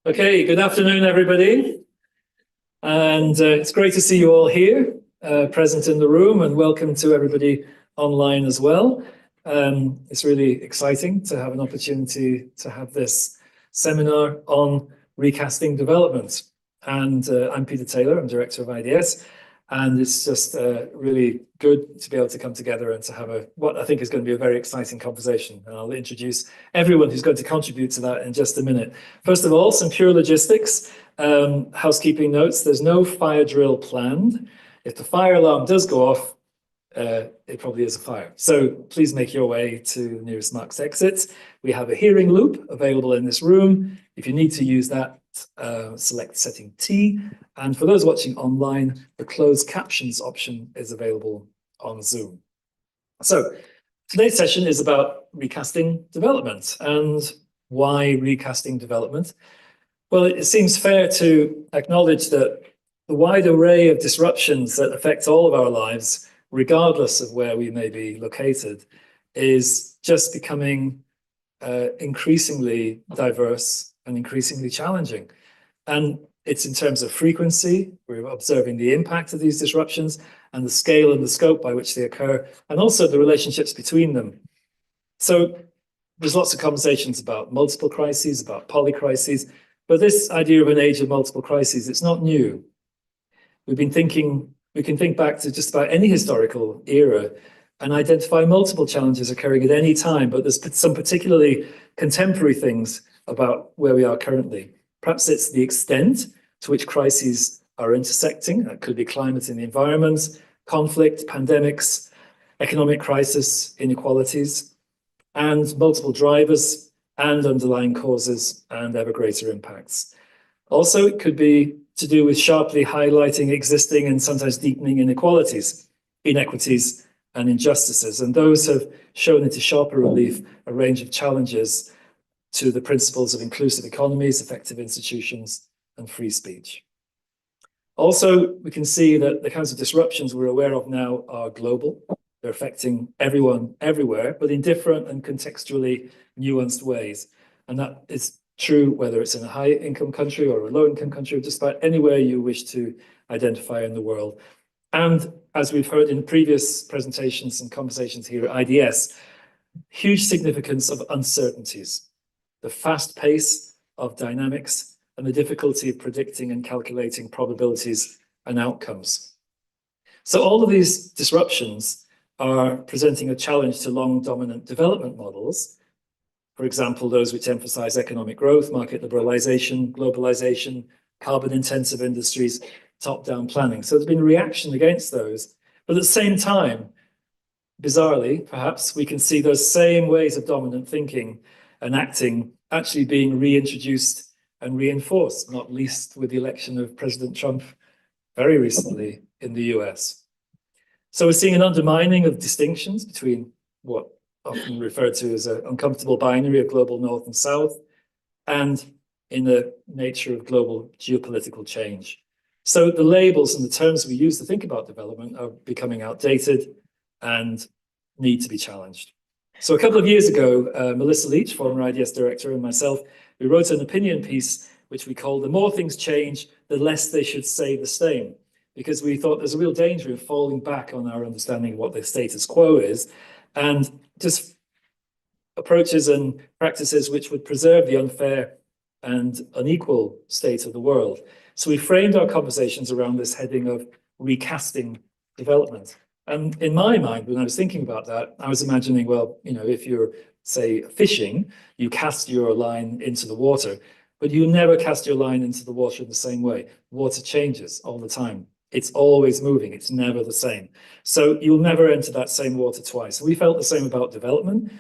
Okay, good afternoon, everybody. And it's great to see you all here, present in the room, and welcome to everybody online as well. It's really exciting to have an opportunity to have this seminar on recasting development. And I'm Peter Taylor, I'm Director of IDS. And it's just really good to be able to come together and to have what I think is going to be a very exciting conversation. And I'll introduce everyone who's going to contribute to that in just a minute. First of all, some pure logistics, housekeeping notes. There's no fire drill planned. If the fire alarm does go off, it probably is a fire. So please make your way to the nearest marked exits. We have a hearing loop available in this room. If you need to use that, select setting T. And for those watching online, the closed captions option is available on Zoom. So today's session is about recasting development. And why recasting development? Well, it seems fair to acknowledge that the wide array of disruptions that affect all of our lives, regardless of where we may be located, is just becoming increasingly diverse and increasingly challenging. And it's in terms of frequency, we're observing the impact of these disruptions and the scale and the scope by which they occur, and also the relationships between them. So there's lots of conversations about multiple crises, about polycrises, but this idea of an age of multiple crises, it's not new. We can think back to just about any historical era and identify multiple challenges occurring at any time, but there's some particularly contemporary things about where we are currently. Perhaps it's the extent to which crises are intersecting. That could be climate and the environment, conflict, pandemics, economic crisis, inequalities, and multiple drivers and underlying causes and ever greater impacts. Also, it could be to do with sharply highlighting existing and sometimes deepening inequalities, inequities, and injustices. And those have shown into sharper relief a range of challenges to the principles of inclusive economies, effective institutions, and free speech. Also, we can see that the kinds of disruptions we're aware of now are global. They're affecting everyone, everywhere, but in different and contextually nuanced ways. And that is true whether it's in a high-income country or a low-income country, or just about anywhere you wish to identify in the world. And as we've heard in previous presentations and conversations here at IDS, huge significance of uncertainties, the fast pace of dynamics, and the difficulty of predicting and calculating probabilities and outcomes. So all of these disruptions are presenting a challenge to long dominant development models. For example, those which emphasize economic growth, market liberalization, globalization, carbon-intensive industries, top-down planning. So there's been a reaction against those. But at the same time, bizarrely, perhaps, we can see those same ways of dominant thinking and acting actually being reintroduced and reinforced, not least with the election of President Trump very recently in the US. So we're seeing an undermining of distinctions between what often referred to as an uncomfortable binary of global north and south, and in the nature of global geopolitical change. So the labels and the terms we use to think about development are becoming outdated and need to be challenged. So a couple of years ago, Melissa Leach, former IDS director, and myself, we wrote an opinion piece which we called "The More Things Change, the Less They Should Stay the Same," because we thought there's a real danger of falling back on our understanding of what the status quo is, and just approaches and practices which would preserve the unfair and unequal state of the world. So we framed our conversations around this heading of recasting development. And in my mind, when I was thinking about that, I was imagining, well, you know, if you're, say, fishing, you cast your line into the water, but you never cast your line into the water in the same way. Water changes all the time. It's always moving. It's never the same. So you'll never enter that same water twice. We felt the same about development.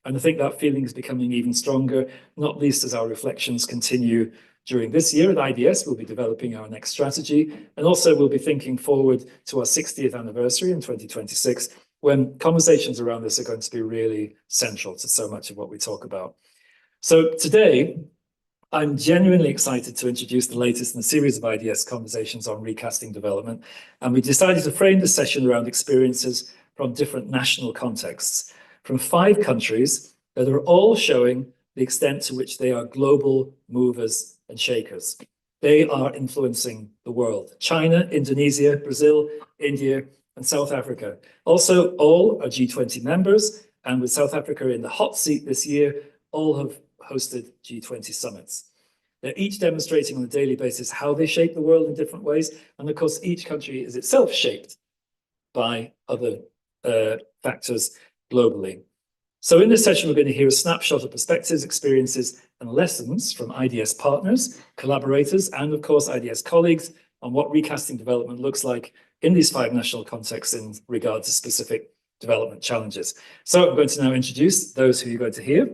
And I think that feeling is becoming even stronger, not least as our reflections continue during this year at IDS. We'll be developing our next strategy. And also we'll be thinking forward to our 60th anniversary in 2026, when conversations around this are going to be really central to so much of what we talk about. So today, I'm genuinely excited to introduce the latest in a series of IDS conversations on recasting development. And we decided to frame the session around experiences from different national contexts, from 5 countries that are all showing the extent to which they are global movers and shakers. They are influencing the world. China, Indonesia, Brazil, India, and South Africa. Also, all are G20 members, and with South Africa in the hot seat this year, all have hosted G20 summits. They're each demonstrating on a daily basis how they shape the world in different ways, and of course, each country is itself shaped by other factors globally. So in this session, we're going to hear a snapshot of perspectives, experiences, and lessons from IDS partners, collaborators, and of course, IDS colleagues on what recasting development looks like in these 5 national contexts in regard to specific development challenges. So I'm going to now introduce those who you're going to hear.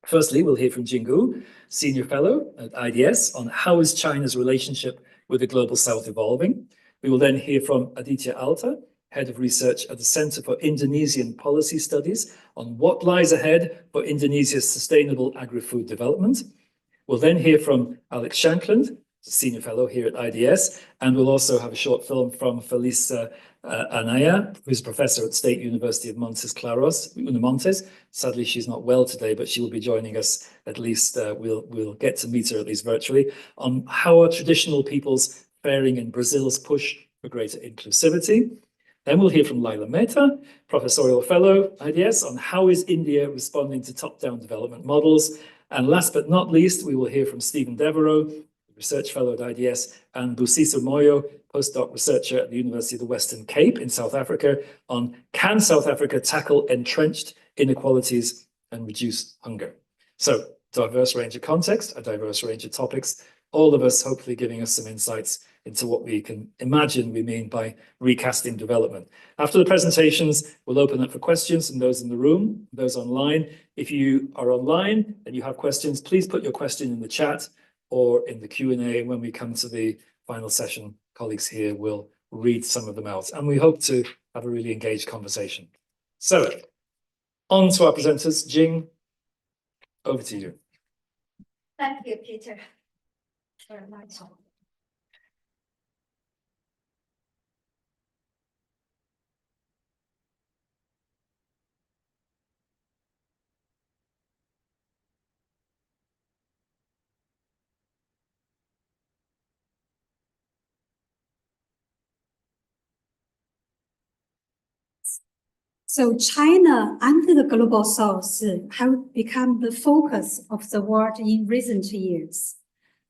Firstly, we'll hear from Jinggu, Senior Fellow at IDS, on how is China's relationship with the Global South evolving. We will then hear from Aditya Alta, Head of Research at the Center for Indonesian Policy Studies, on what lies ahead for Indonesia's sustainable agri-food development. We'll then hear from Alex Shankland, Senior Fellow here at IDS, and we'll also have a short film from Felice Anaya, who's a professor at State University of Montes Claros, Montes. Sadly, she's not well today, but she will be joining us at least. We'll get to meet her at least virtually, on how are traditional peoples faring in Brazil's push for greater inclusivity. Then we'll hear from Laila Mehta, Professorial Fellow, IDS, on how is India responding to top-down development models. And last but not least, we will hear from Stephen Devereaux, Research Fellow at IDS, and Busisa Moyo, postdoc researcher at the University of the Western Cape in South Africa, on can South Africa tackle entrenched inequalities and reduce hunger. So, diverse range of context, a diverse range of topics, all of us hopefully giving us some insights into what we can imagine we mean by recasting development. After the presentations, we'll open up for questions from those in the room, those online. If you are online and you have questions, please put your question in the chat or in the Q&A. When we come to the final session, colleagues here will read some of them out. And we hope to have a really engaged conversation. So, on to our presenters. Jing, over to you. Thank you, Peter, very much. So China and the Global South have become the focus of the world in recent years.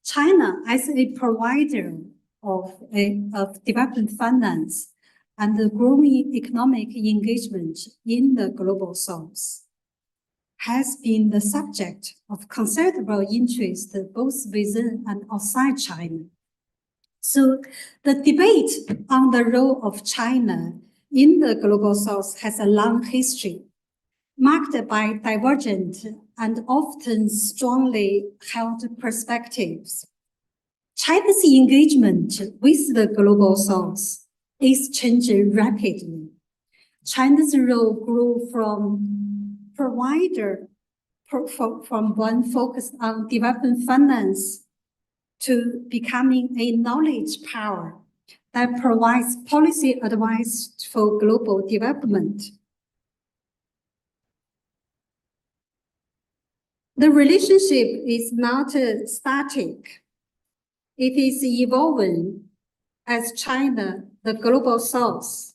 China, as a provider of development finance and the growing economic engagement in the Global South, has been the subject of considerable interest both within and outside China. So the debate on the role of China in the Global South has a long history, marked by divergent and often strongly held perspectives. China's engagement with the Global South is changing rapidly. China's role grew from provider, from one focused on development finance to becoming a knowledge power that provides policy advice for global development. The relationship is not static. It is evolving as China, the Global South,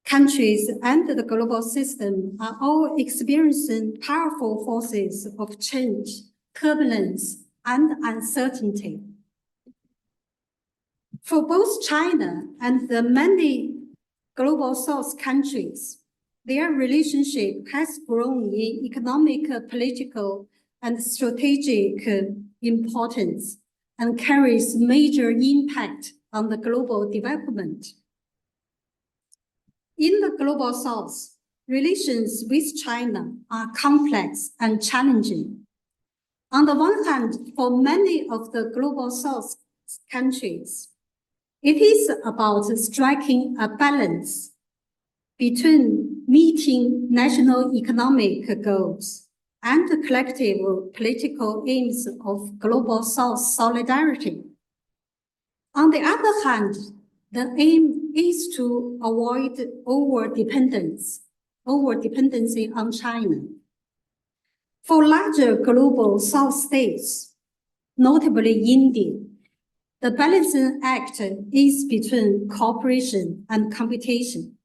countries and the global system are all experiencing powerful forces of change, turbulence, and uncertainty. For both China and the many Global South countries, their relationship has grown in economic, political, and strategic importance and carries major impact on the global development. In the Global South, relations with China are complex and challenging. On the one hand, for many of the Global South countries, it is about striking a balance between meeting national economic goals and the collective political aims of Global South solidarity. On the other hand, the aim is to avoid over-dependency on China. For larger global South states, notably India, the balancing act is between cooperation and competition.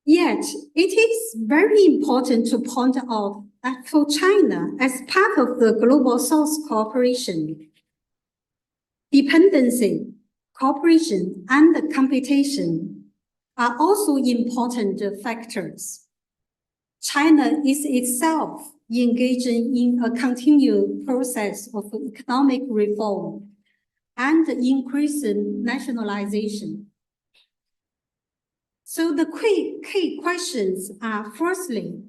Yet, it is very important to point out that for China, as part of the global South cooperation, dependency, cooperation, and competition are also important factors. China is itself engaging in a continued process of economic reform and increasing nationalization. So the key questions are, firstly,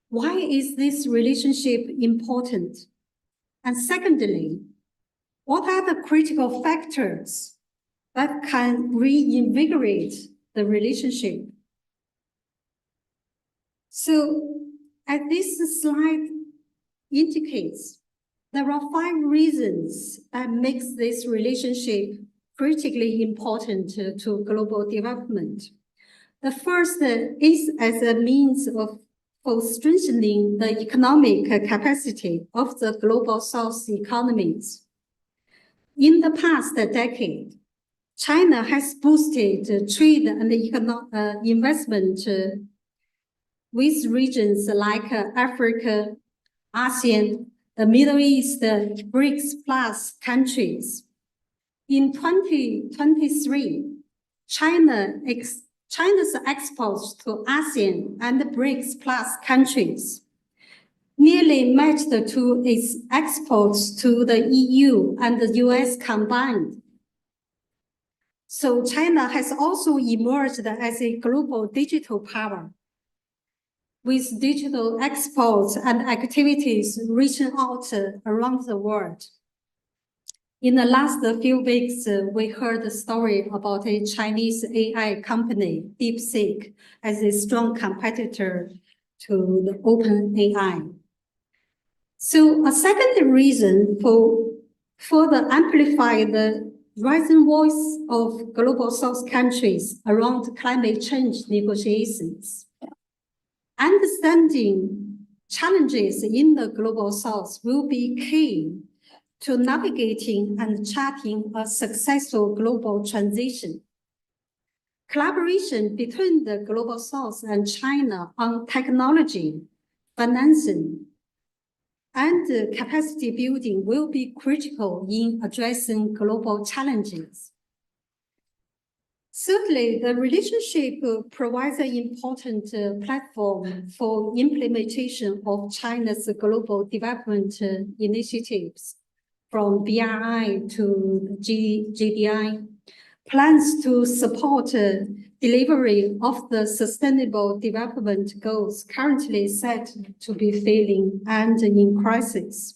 why is this relationship important? And secondly, what are the critical factors that can reinvigorate the relationship? So, as this slide indicates, there are 5 reasons that makes this relationship critically important to global development. The first is as a means for strengthening the economic capacity of the global South economies. In the past decade, China has boosted trade and investment with regions like Africa, ASEAN, the Middle East, BRICS plus countries. In 2023, China's exports to ASEAN and BRICS plus countries nearly matched to its exports to the EU and the US combined. So China has also emerged as a global digital power, with digital exports and activities reaching out around the world. In the last few weeks, we heard the story about a Chinese AI company, DeepSeek, as a strong competitor to the OpenAI. So a second reason for the amplify the rising voice of global South countries around climate change negotiations. Understanding challenges in the global South will be key to navigating and charting a successful global transition. Collaboration between the global South and China on technology, financing, and capacity building will be critical in addressing global challenges. Certainly, the relationship provides an important platform for implementation of China's global development initiatives, from BRI to GDI, plans to support delivery of the Sustainable Development Goals currently set to be failing and in crisis.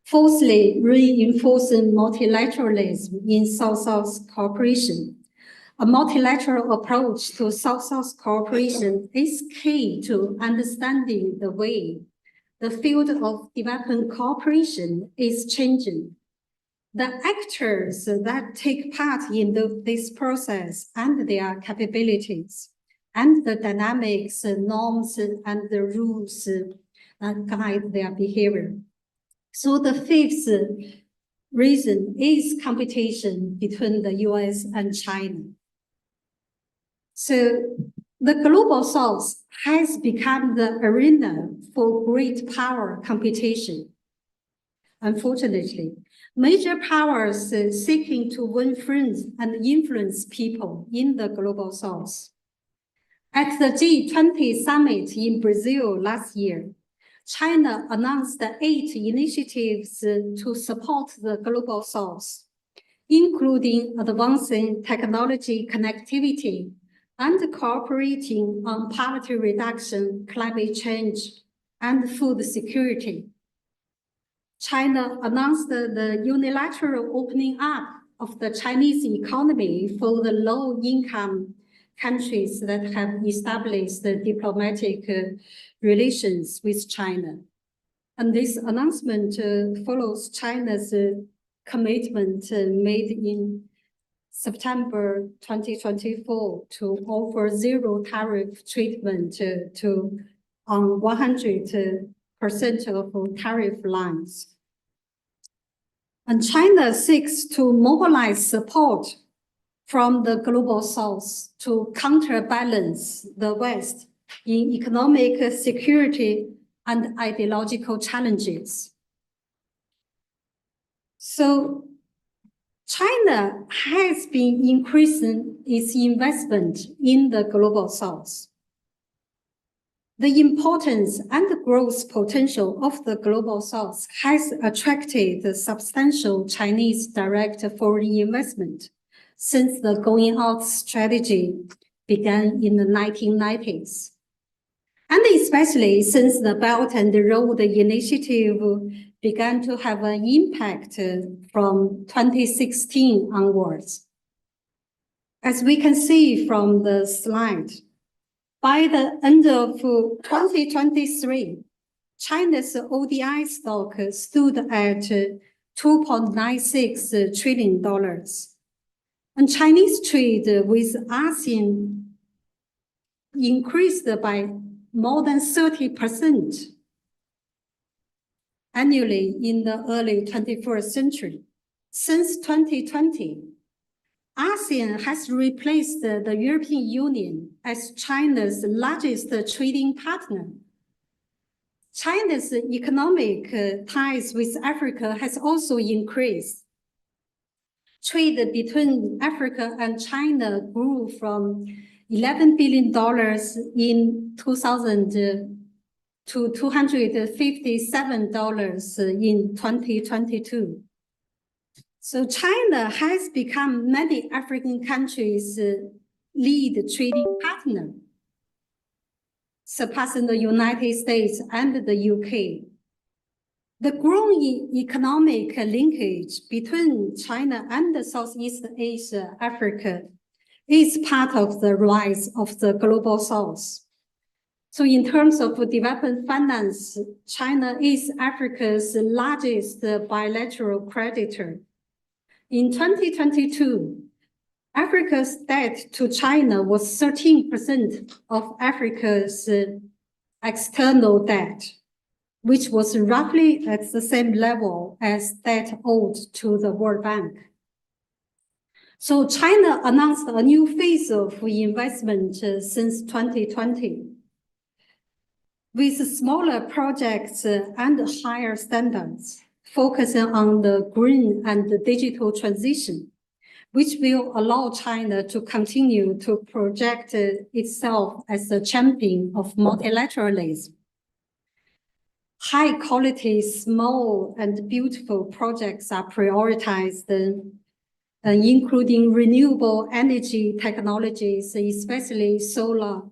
Fourthly, reinforcing multilateralism in South-South cooperation. A multilateral approach to South-South cooperation is key to understanding the way the field of development cooperation is changing. The actors that take part in this process and their capabilities, and the dynamics, norms, and the rules that guide their behavior. So the fifth reason is competition between the US and China. So the global South has become the arena for great power competition. Unfortunately, major powers seeking to win friends and influence people in the global South. At the G20 summit in Brazil last year, China announced 8 initiatives to support the global South, including advancing technology connectivity and cooperating on poverty reduction, climate change, and food security. China announced the unilateral opening up of the Chinese economy for the low-income countries that have established diplomatic relations with China. And this announcement follows China's commitment made in September 2024 to offer zero tariff treatment to on 100% of tariff lines. And China seeks to mobilize support from the global south to counterbalance the West in economic security and ideological challenges. So China has been increasing its investment in the global south. The importance and the growth potential of the global south has attracted substantial Chinese direct foreign investment since the going out strategy began in the 1990s. And especially since the Belt and Road Initiative began to have an impact from 2016 onwards. As we can see from the slide, by the end of 2023, China's ODI stock stood at $2.96 trillion. And Chinese trade with ASEAN increased by more than 30% annually in the early 21st century. Since 2020, ASEAN has replaced the European Union as China's largest trading partner. China's economic ties with Africa has also increased. Trade between Africa and China grew from $11 billion in 2000 to $257 in 2022. So China has become many African countries' lead trading partner, surpassing the United States and the UK. The growing economic linkage between China and the Southeast Asia, Africa, is part of the rise of the global south. So in terms of development finance, China is Africa's largest bilateral creditor. In 2022, Africa's debt to China was 13% of Africa's external debt, which was roughly at the same level as debt owed to the World Bank. So China announced a new phase of investment since 2020. With smaller projects and higher standards, focusing on the green and the digital transition, which will allow China to continue to project itself as a champion of multilateralism. High quality, small and beautiful projects are prioritized, including renewable energy technologies, especially solar,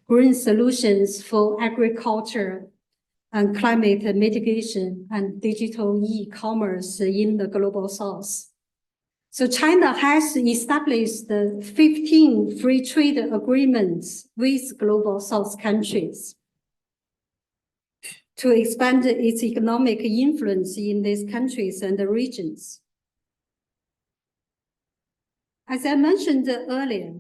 green solutions for agriculture and climate mitigation and digital e-commerce in the global south. So China has established 15 free trade agreements with global south countries to expand its economic influence in these countries and the regions. As I mentioned earlier,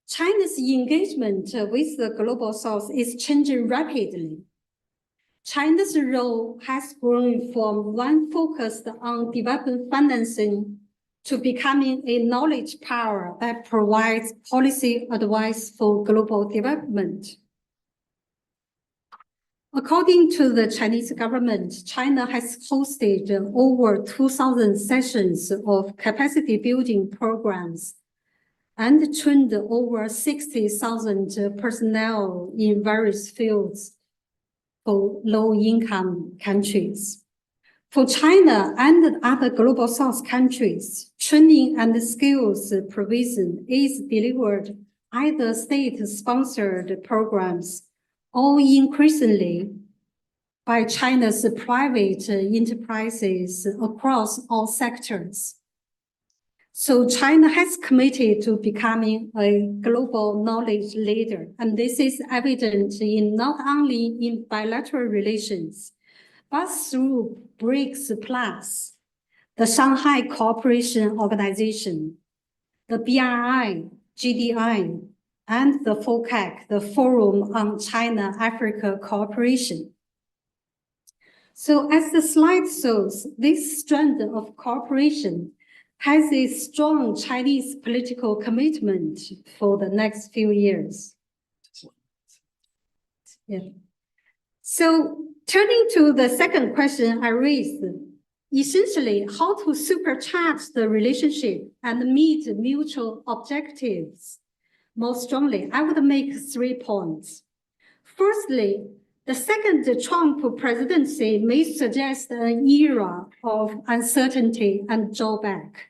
China's engagement with the global south is changing rapidly. China's role has grown from one focused on development financing to becoming a knowledge power that provides policy advice for global development. According to the Chinese government, China has hosted over 2,000 sessions of capacity building programs and trained over 60,000 personnel in various fields for low-income countries. For China and other global south countries, training and skills provision is delivered either state-sponsored programs or increasingly by China's private enterprises across all sectors. So China has committed to becoming a global knowledge leader, and this is evident in not only in bilateral relations, but through BRICS Plus, the Shanghai Cooperation Organization, the BRI, GDI, and the FOCAC, the Forum on China-Africa Cooperation. So as the slide shows, this strand of cooperation has a strong Chinese political commitment for the next few years. Yeah. So turning to the second question I raised, essentially how to supercharge the relationship and meet mutual objectives more strongly, I would make 3 points. Firstly, the second Trump presidency may suggest an era of uncertainty and drawback.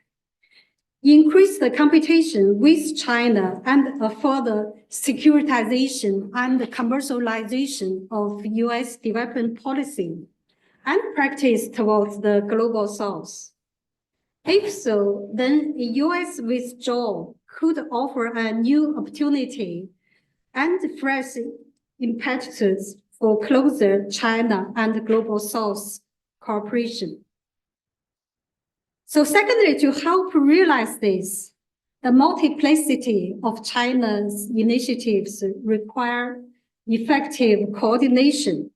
Increase the competition with China and a further securitization and commercialization of US development policy and practice towards the global south. If so, then a US withdrawal could offer a new opportunity and fresh impetus for closer China and global south cooperation. So secondly, to help realize this, the multiplicity of China's initiatives require effective coordination.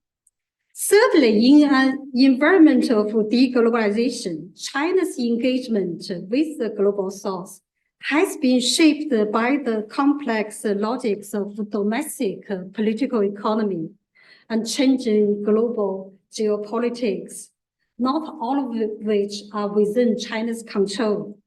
Thirdly, in an environment of deglobalization, China's engagement with the global south has been shaped by the complex logics of domestic political economy and changing global geopolitics, not all of which are within China's control.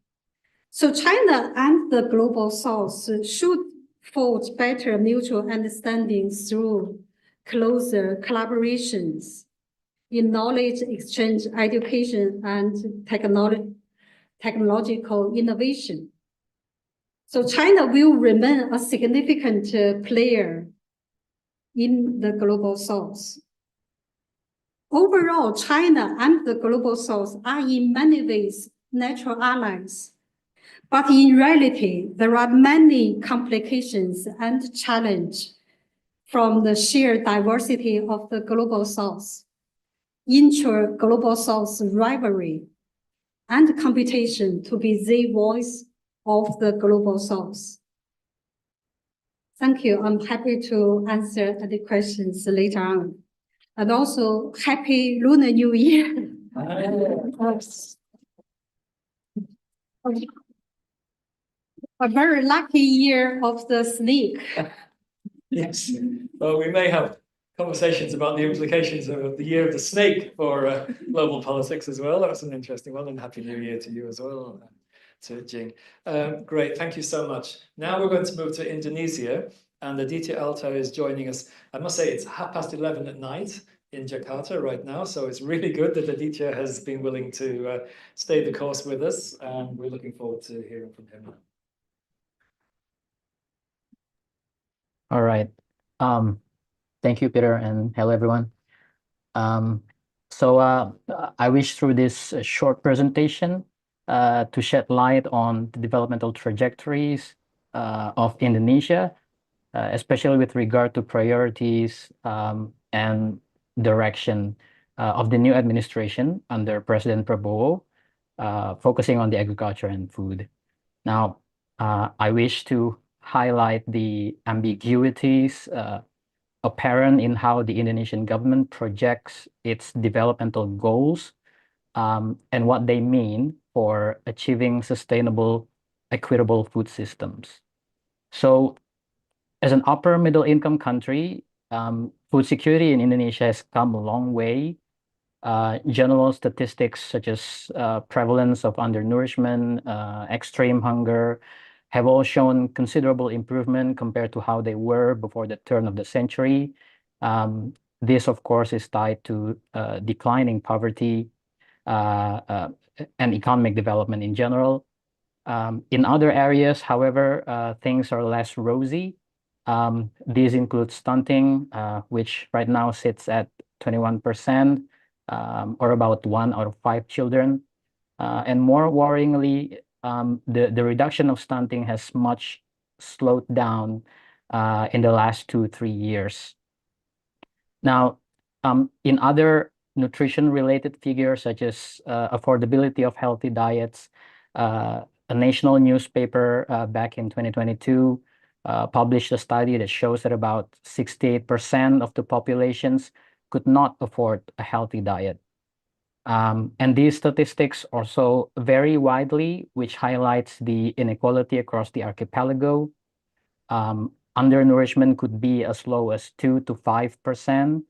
So China and the global south should forge better mutual understanding through closer collaborations in knowledge exchange, education, and technological innovation. So China will remain a significant player in the global south. Overall, China and the global south are in many ways natural allies. But in reality, there are many complications and challenges from the sheer diversity of the global south, intra-global south rivalry, and competition to be the voice of the global south. Thank you. I'm happy to answer the questions later on. And also, Happy Lunar New Year. A very lucky year of the snake. Yes. Well, we may have conversations about the implications of the year of the snake for global politics as well. That's an interesting one, and Happy New Year to you as well, to Jing. Great, thank you so much. Now we're going to move to Indonesia, and Aditya Alto is joining us. I must say it's 11:30 at night in Jakarta right now, so it's really good that Aditya has been willing to stay the course with us, and we're looking forward to hearing from him. All right. Thank you, Peter, and hello, everyone. I wish through this short presentation to shed light on the developmental trajectories of Indonesia, especially with regard to priorities and direction of the new administration under President Prabowo, focusing on the agriculture and food. Now, I wish to highlight the ambiguities apparent in how the Indonesian government projects its developmental goals and what they mean for achieving sustainable, equitable food systems. So, as an upper middle income country, food security in Indonesia has come a long way. General statistics such as prevalence of undernourishment, extreme hunger, have all shown considerable improvement compared to how they were before the turn of the century. This, of course, is tied to declining poverty and economic development in general. In other areas, however, things are less rosy. These include stunting, which right now sits at 21%, or about 1 out of 5 children. And more worryingly, the reduction of stunting has much slowed down in the last 2-3 years. Now, in other nutrition-related figures, such as affordability of healthy diets, a national newspaper back in 2022 published a study that shows that about 68% of the populations could not afford a healthy diet. And these statistics also vary widely, which highlights the inequality across the archipelago. Undernourishment could be as low as 2 to 5%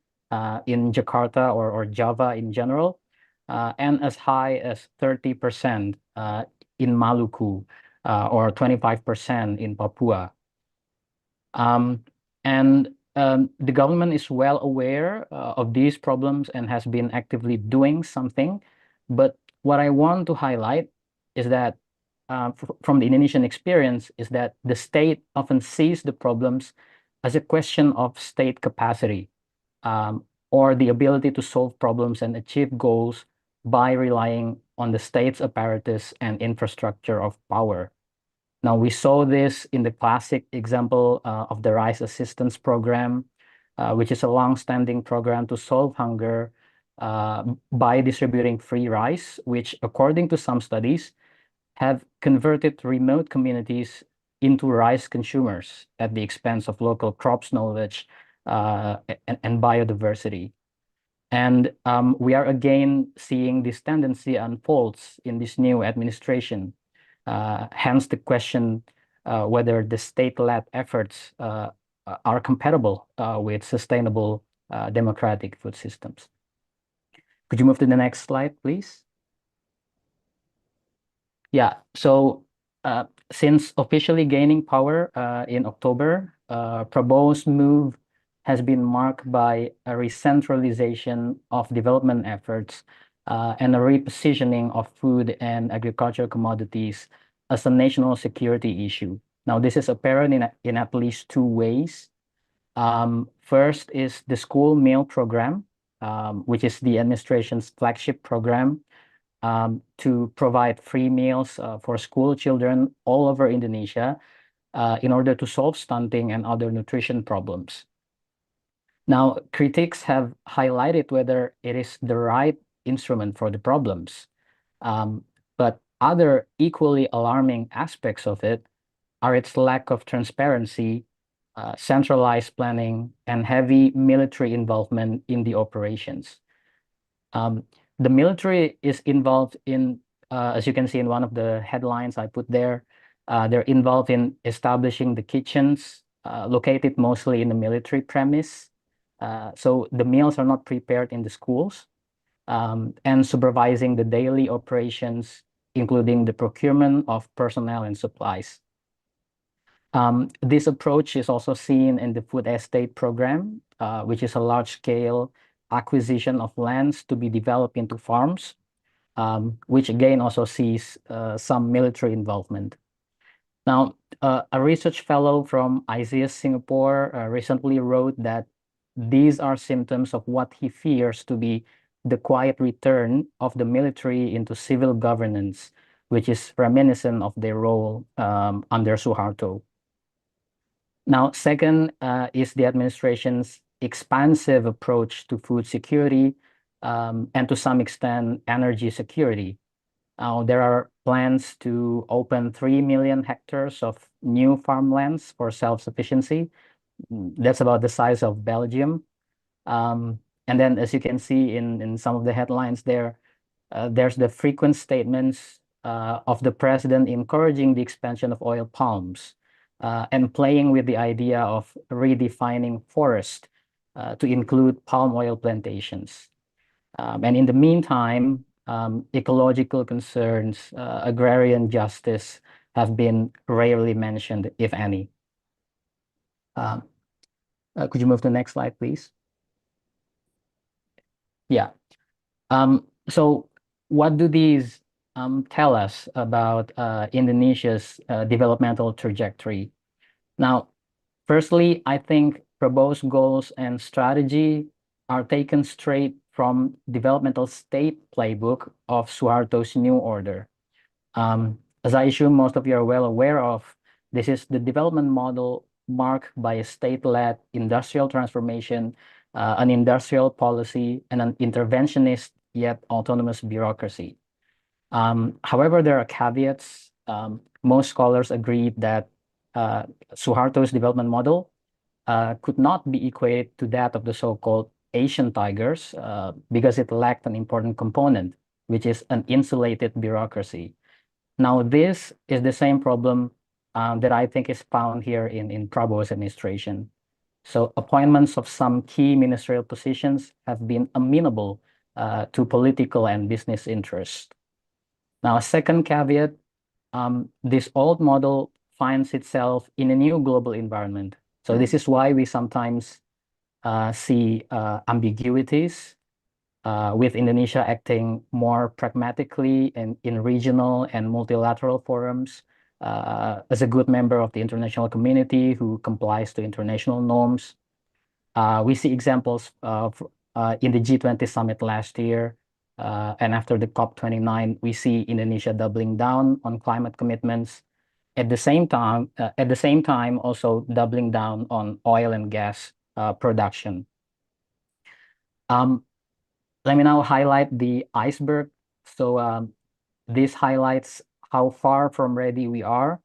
in Jakarta or Java in general, and as high as 30% in Maluku or 25% in Papua. And the government is well aware of these problems and has been actively doing something. But what I want to highlight is that from the Indonesian experience is that the state often sees the problems as a question of state capacity or the ability to solve problems and achieve goals by relying on the state's apparatus and infrastructure of power. Now, we saw this in the classic example of the Rice Assistance Program, which is a long-standing program to solve hunger by distributing free rice, which, according to some studies, have converted remote communities into rice consumers at the expense of local crops knowledge and biodiversity. And we are again seeing this tendency unfolds in this new administration. Hence the question whether the state-led efforts are compatible with sustainable democratic food systems. Could you move to the next slide, please? Yeah, so since officially gaining power in October, Prabowo's move has been marked by a recentralization of development efforts and a repositioning of food and agricultural commodities as a national security issue. Now, this is apparent in at least two ways. First is the school meal program, which is the administration's flagship program to provide free meals for school children all over Indonesia in order to solve stunting and other nutrition problems. Now, critics have highlighted whether it is the right instrument for the problems, but other equally alarming aspects of it are its lack of transparency, centralized planning, and heavy military involvement in the operations. The military is involved in, as you can see in one of the headlines I put there, they're involved in establishing the kitchens located mostly in the military premise. So the meals are not prepared in the schools and supervising the daily operations, including the procurement of personnel and supplies. This approach is also seen in the food estate program, which is a large-scale acquisition of lands to be developed into farms, which again also sees some military involvement. Now, a research fellow from ISEAS Singapore recently wrote that these are symptoms of what he fears to be the quiet return of the military into civil governance, which is reminiscent of their role under Suharto. Now, second is the administration's expansive approach to food security and to some extent energy security. There are plans to open 3 million hectares of new farmlands for self-sufficiency. That's about the size of Belgium. And then, as you can see in some of the headlines there, there's the frequent statements of the president encouraging the expansion of oil palms and playing with the idea of redefining forest to include palm oil plantations. And in the meantime, ecological concerns, agrarian justice have been rarely mentioned, if any. Could you move to the next slide, please? Yeah. So what do these tell us about Indonesia's developmental trajectory? Now, firstly, I think Prabowo's goals and strategy are taken straight from developmental state playbook of Suharto's New Order. As I assume most of you are well aware of, this is the development model marked by a state-led industrial transformation, an industrial policy, and an interventionist yet autonomous bureaucracy. However, there are caveats. most scholars agreed that Suharto's development model could not be equated to that of the so-called Asian tigers because it lacked an important component, which is an insulated bureaucracy. Now, this is the same problem that I think is found here in Prabowo's administration. So appointments of some key ministerial positions have been amenable to political and business interests. Now, a second caveat, this old model finds itself in a new global environment. So this is why we sometimes see ambiguities with Indonesia acting more pragmatically in regional and multilateral forums as a good member of the international community who complies to international norms. We see examples of in the G20 summit last year, and after the COP29, we see Indonesia doubling down on climate commitments. At the same time, also doubling down on oil and gas production. Let me now highlight the iceberg. So this highlights how far from ready we are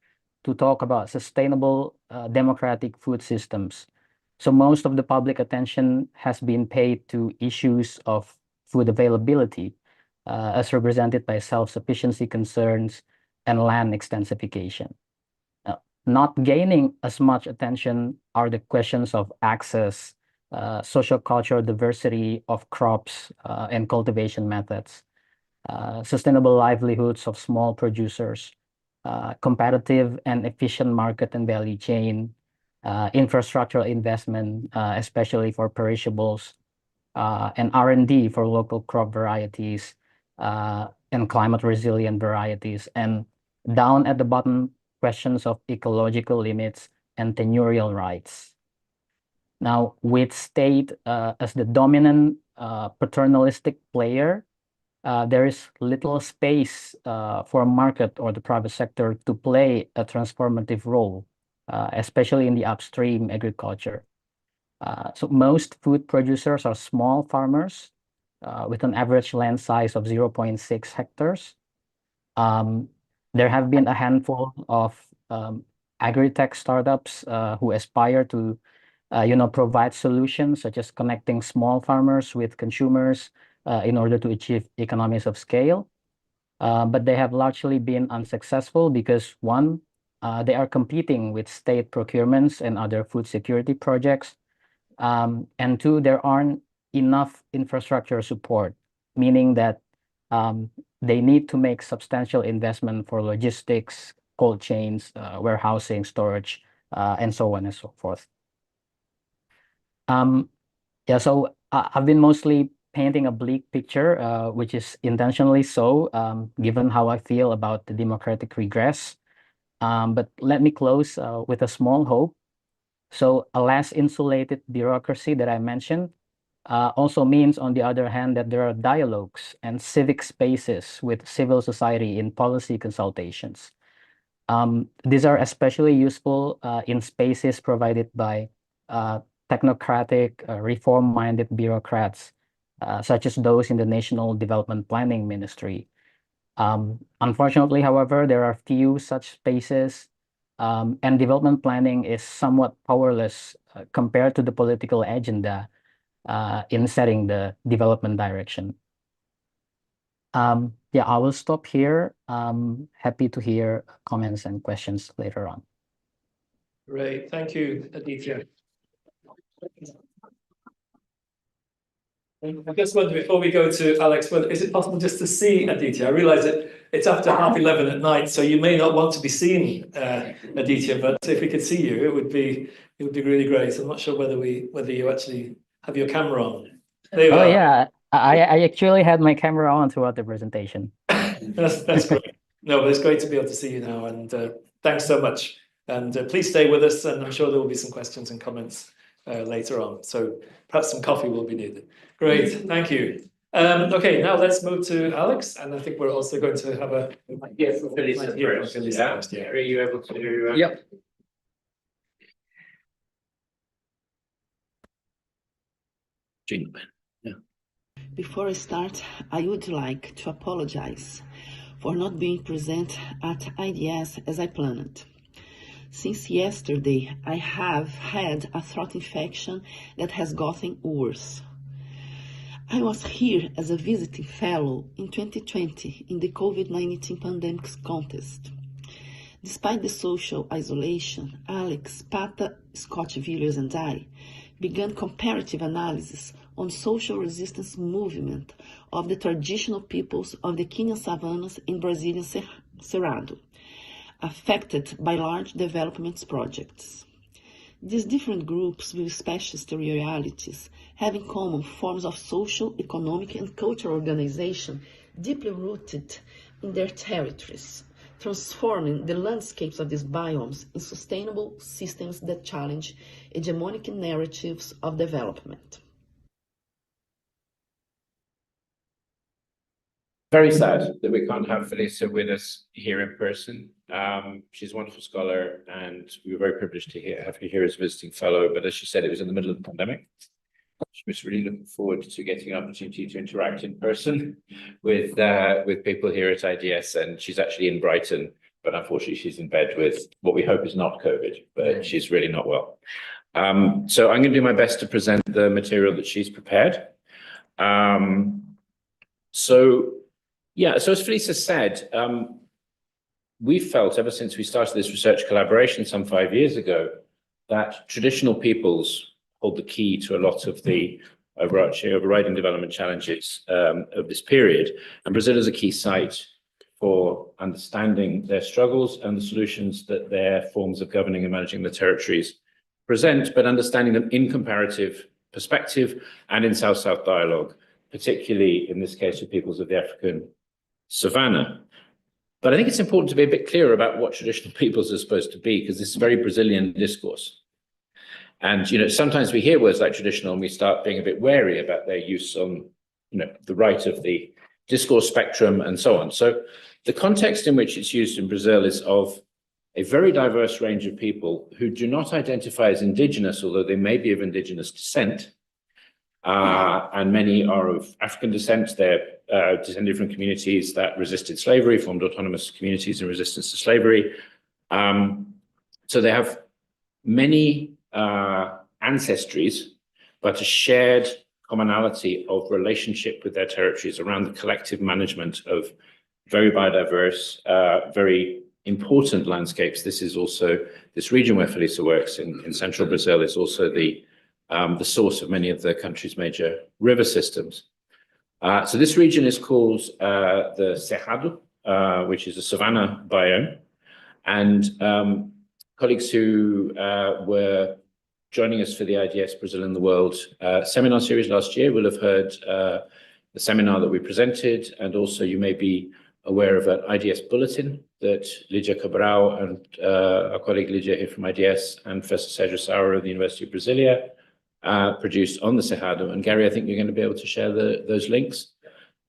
to talk about sustainable democratic food systems. So most of the public attention has been paid to issues of food availability, as represented by self-sufficiency concerns and land extensification. Not gaining as much attention are the questions of access, social-cultural diversity of crops and cultivation methods, sustainable livelihoods of small producers, competitive and efficient market and value chain, infrastructural investment, especially for perishables, and R&D for local crop varieties and climate resilient varieties. And down at the bottom, questions of ecological limits and tenurial rights. Now, with state as the dominant paternalistic player, there is little space for market or the private sector to play a transformative role, especially in the upstream agriculture. So most food producers are small farmers with an average land size of 0.6 hectares. There have been a handful of agri-tech startups who aspire to provide solutions such as connecting small farmers with consumers in order to achieve economies of scale. But they have largely been unsuccessful because one, they are competing with state procurements and other food security projects. And two, there aren't enough infrastructure support, meaning that they need to make substantial investment for logistics, cold chains, warehousing, storage, and so on and so forth. So I've been mostly painting a bleak picture, which is intentionally so, given how I feel about the democratic regress. But let me close with a small hope. So a less insulated bureaucracy that I mentioned also means, on the other hand, that there are dialogues and civic spaces with civil society in policy consultations. These are especially useful in spaces provided by technocratic, reform-minded bureaucrats, such as those in the National Development Planning Ministry. Unfortunately, however, there are few such spaces, and development planning is somewhat powerless compared to the political agenda in setting the development direction. I will stop here. Happy to hear comments and questions later on. Great, thank you, Aditya. I just wonder, before we go to Alex, is it possible just to see Aditya? I realize it's after 11:30 at night, so you may not want to be seen, Aditya, but if we could see you, it would be really great. I'm not sure whether you actually have your camera on. There you are. Yeah, I actually had my camera on throughout the presentation. That's great. No, but it's great to be able to see you now, and thanks so much. And please stay with us, and I'm sure there will be some questions and comments later on. So perhaps some coffee will be needed. Great, thank you. Okay, now let's move to Alex, and I think we're also going to have a Are you able to? Yep. Before I start, I would like to apologize for not being present at IDS as I planned. Since yesterday, I have had a throat infection that has gotten worse. I was here as a visiting fellow in 2020 in the COVID-19 pandemic context. Despite the social isolation, Alex, Pata, Scott Villiers and I began comparative analysis on social resistance movement of the traditional peoples of the Kenyan savannas in Brazilian Cerrado, affected by large development projects. These different groups with specialist realities have in common forms of social, economic, and cultural organization deeply rooted in their territories, transforming the landscapes of these biomes in sustainable systems that challenge hegemonic narratives of development. Very sad that we can't have Felisa with us here in person. She's a wonderful scholar, and we were very privileged to have her here as a visiting fellow. But as she said, it was in the middle of the pandemic. She was really looking forward to getting an opportunity to interact in person with people here at IDS. And she's actually in Brighton, but unfortunately she's in bed with what we hope is not COVID, but she's really not well. So I'm going to do my best to present the material that she's prepared. So as Felisa said, we felt ever since we started this research collaboration some 5 years ago that traditional peoples hold the key to a lot of the overriding development challenges of this period. And Brazil is a key site for understanding their struggles and the solutions that their forms of governing and managing the territories present, but understanding them in comparative perspective and in South-South dialogue, particularly in this case with peoples of the African savannah. But I think it's important to be a bit clearer about what traditional peoples are supposed to be, because this is a very Brazilian discourse. And, sometimes we hear words like traditional and we start being a bit wary about their use on, the right of the discourse spectrum and so on. So the context in which it's used in Brazil is of a very diverse range of people who do not identify as indigenous, although they may be of indigenous descent. And many are of African descent. They're descended from communities that resisted slavery, formed autonomous communities in resistance to slavery. So they have many ancestries, but a shared commonality of relationship with their territories around the collective management of very biodiverse, very important landscapes. This is also, this region where Felisa works in central Brazil is also the source of many of the country's major river systems. So this region is called the Cerrado, which is a savanna biome. And colleagues who were joining us for the IDS Brazil in the World seminar series last year will have heard the seminar that we presented, and also you may be aware of an IDS bulletin that Lydia Cabral and our colleague Lydia here from IDS and Professor Sérgio Sauer of the University of Brasilia produced on the Cerrado. And Gary, I think you're going to be able to share those links.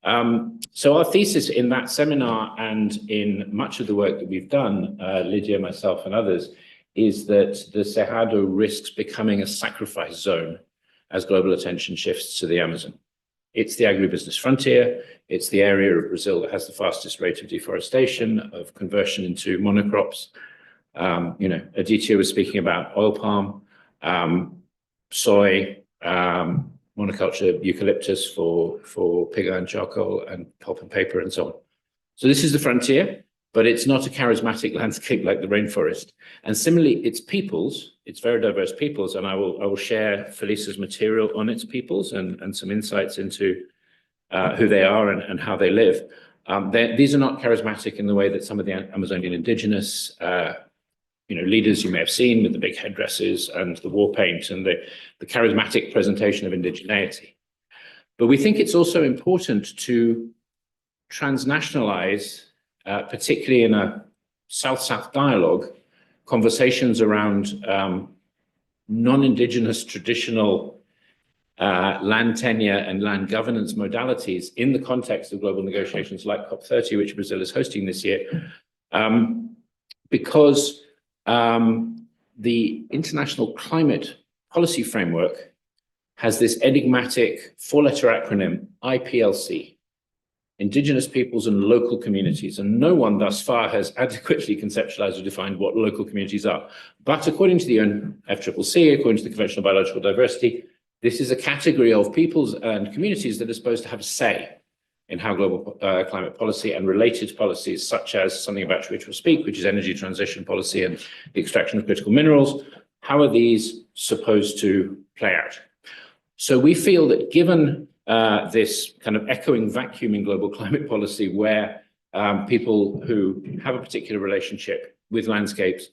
So our thesis in that seminar and in much of the work that we've done, Lydia, myself and others, is that the Cerrado risks becoming a sacrifice zone as global attention shifts to the Amazon. It's the agribusiness frontier. It's the area of Brazil that has the fastest rate of deforestation, of conversion into monocrops. Aditya was speaking about oil palm, soy, monoculture eucalyptus for pig iron charcoal and pulp and paper and so on. So this is the frontier, but it's not a charismatic landscape like the rainforest. And similarly, its peoples, it's very diverse peoples, and I will share Felisa's material on its peoples and some insights into who they are and how they live. These are not charismatic in the way that some of the Amazonian indigenous leaders you may have seen with the big headdresses and the war paint and the charismatic presentation of indigeneity. But we think it's also important to transnationalize, particularly in a South-South dialogue, conversations around non-indigenous traditional land tenure and land governance modalities in the context of global negotiations like COP30, which Brazil is hosting this year, because the international climate policy framework has this enigmatic four-letter acronym, IPLC, indigenous peoples and local communities, and no one thus far has adequately conceptualized or defined what local communities are. But according to the UNFCCC, according to the Convention on Biological Diversity, this is a category of peoples and communities that are supposed to have a say in how global climate policy and related policies, such as something about which we'll speak, which is energy transition policy and the extraction of critical minerals, how are these supposed to play out? So we feel that given this kind of echoing vacuum in global climate policy, where people who have a particular relationship with landscapes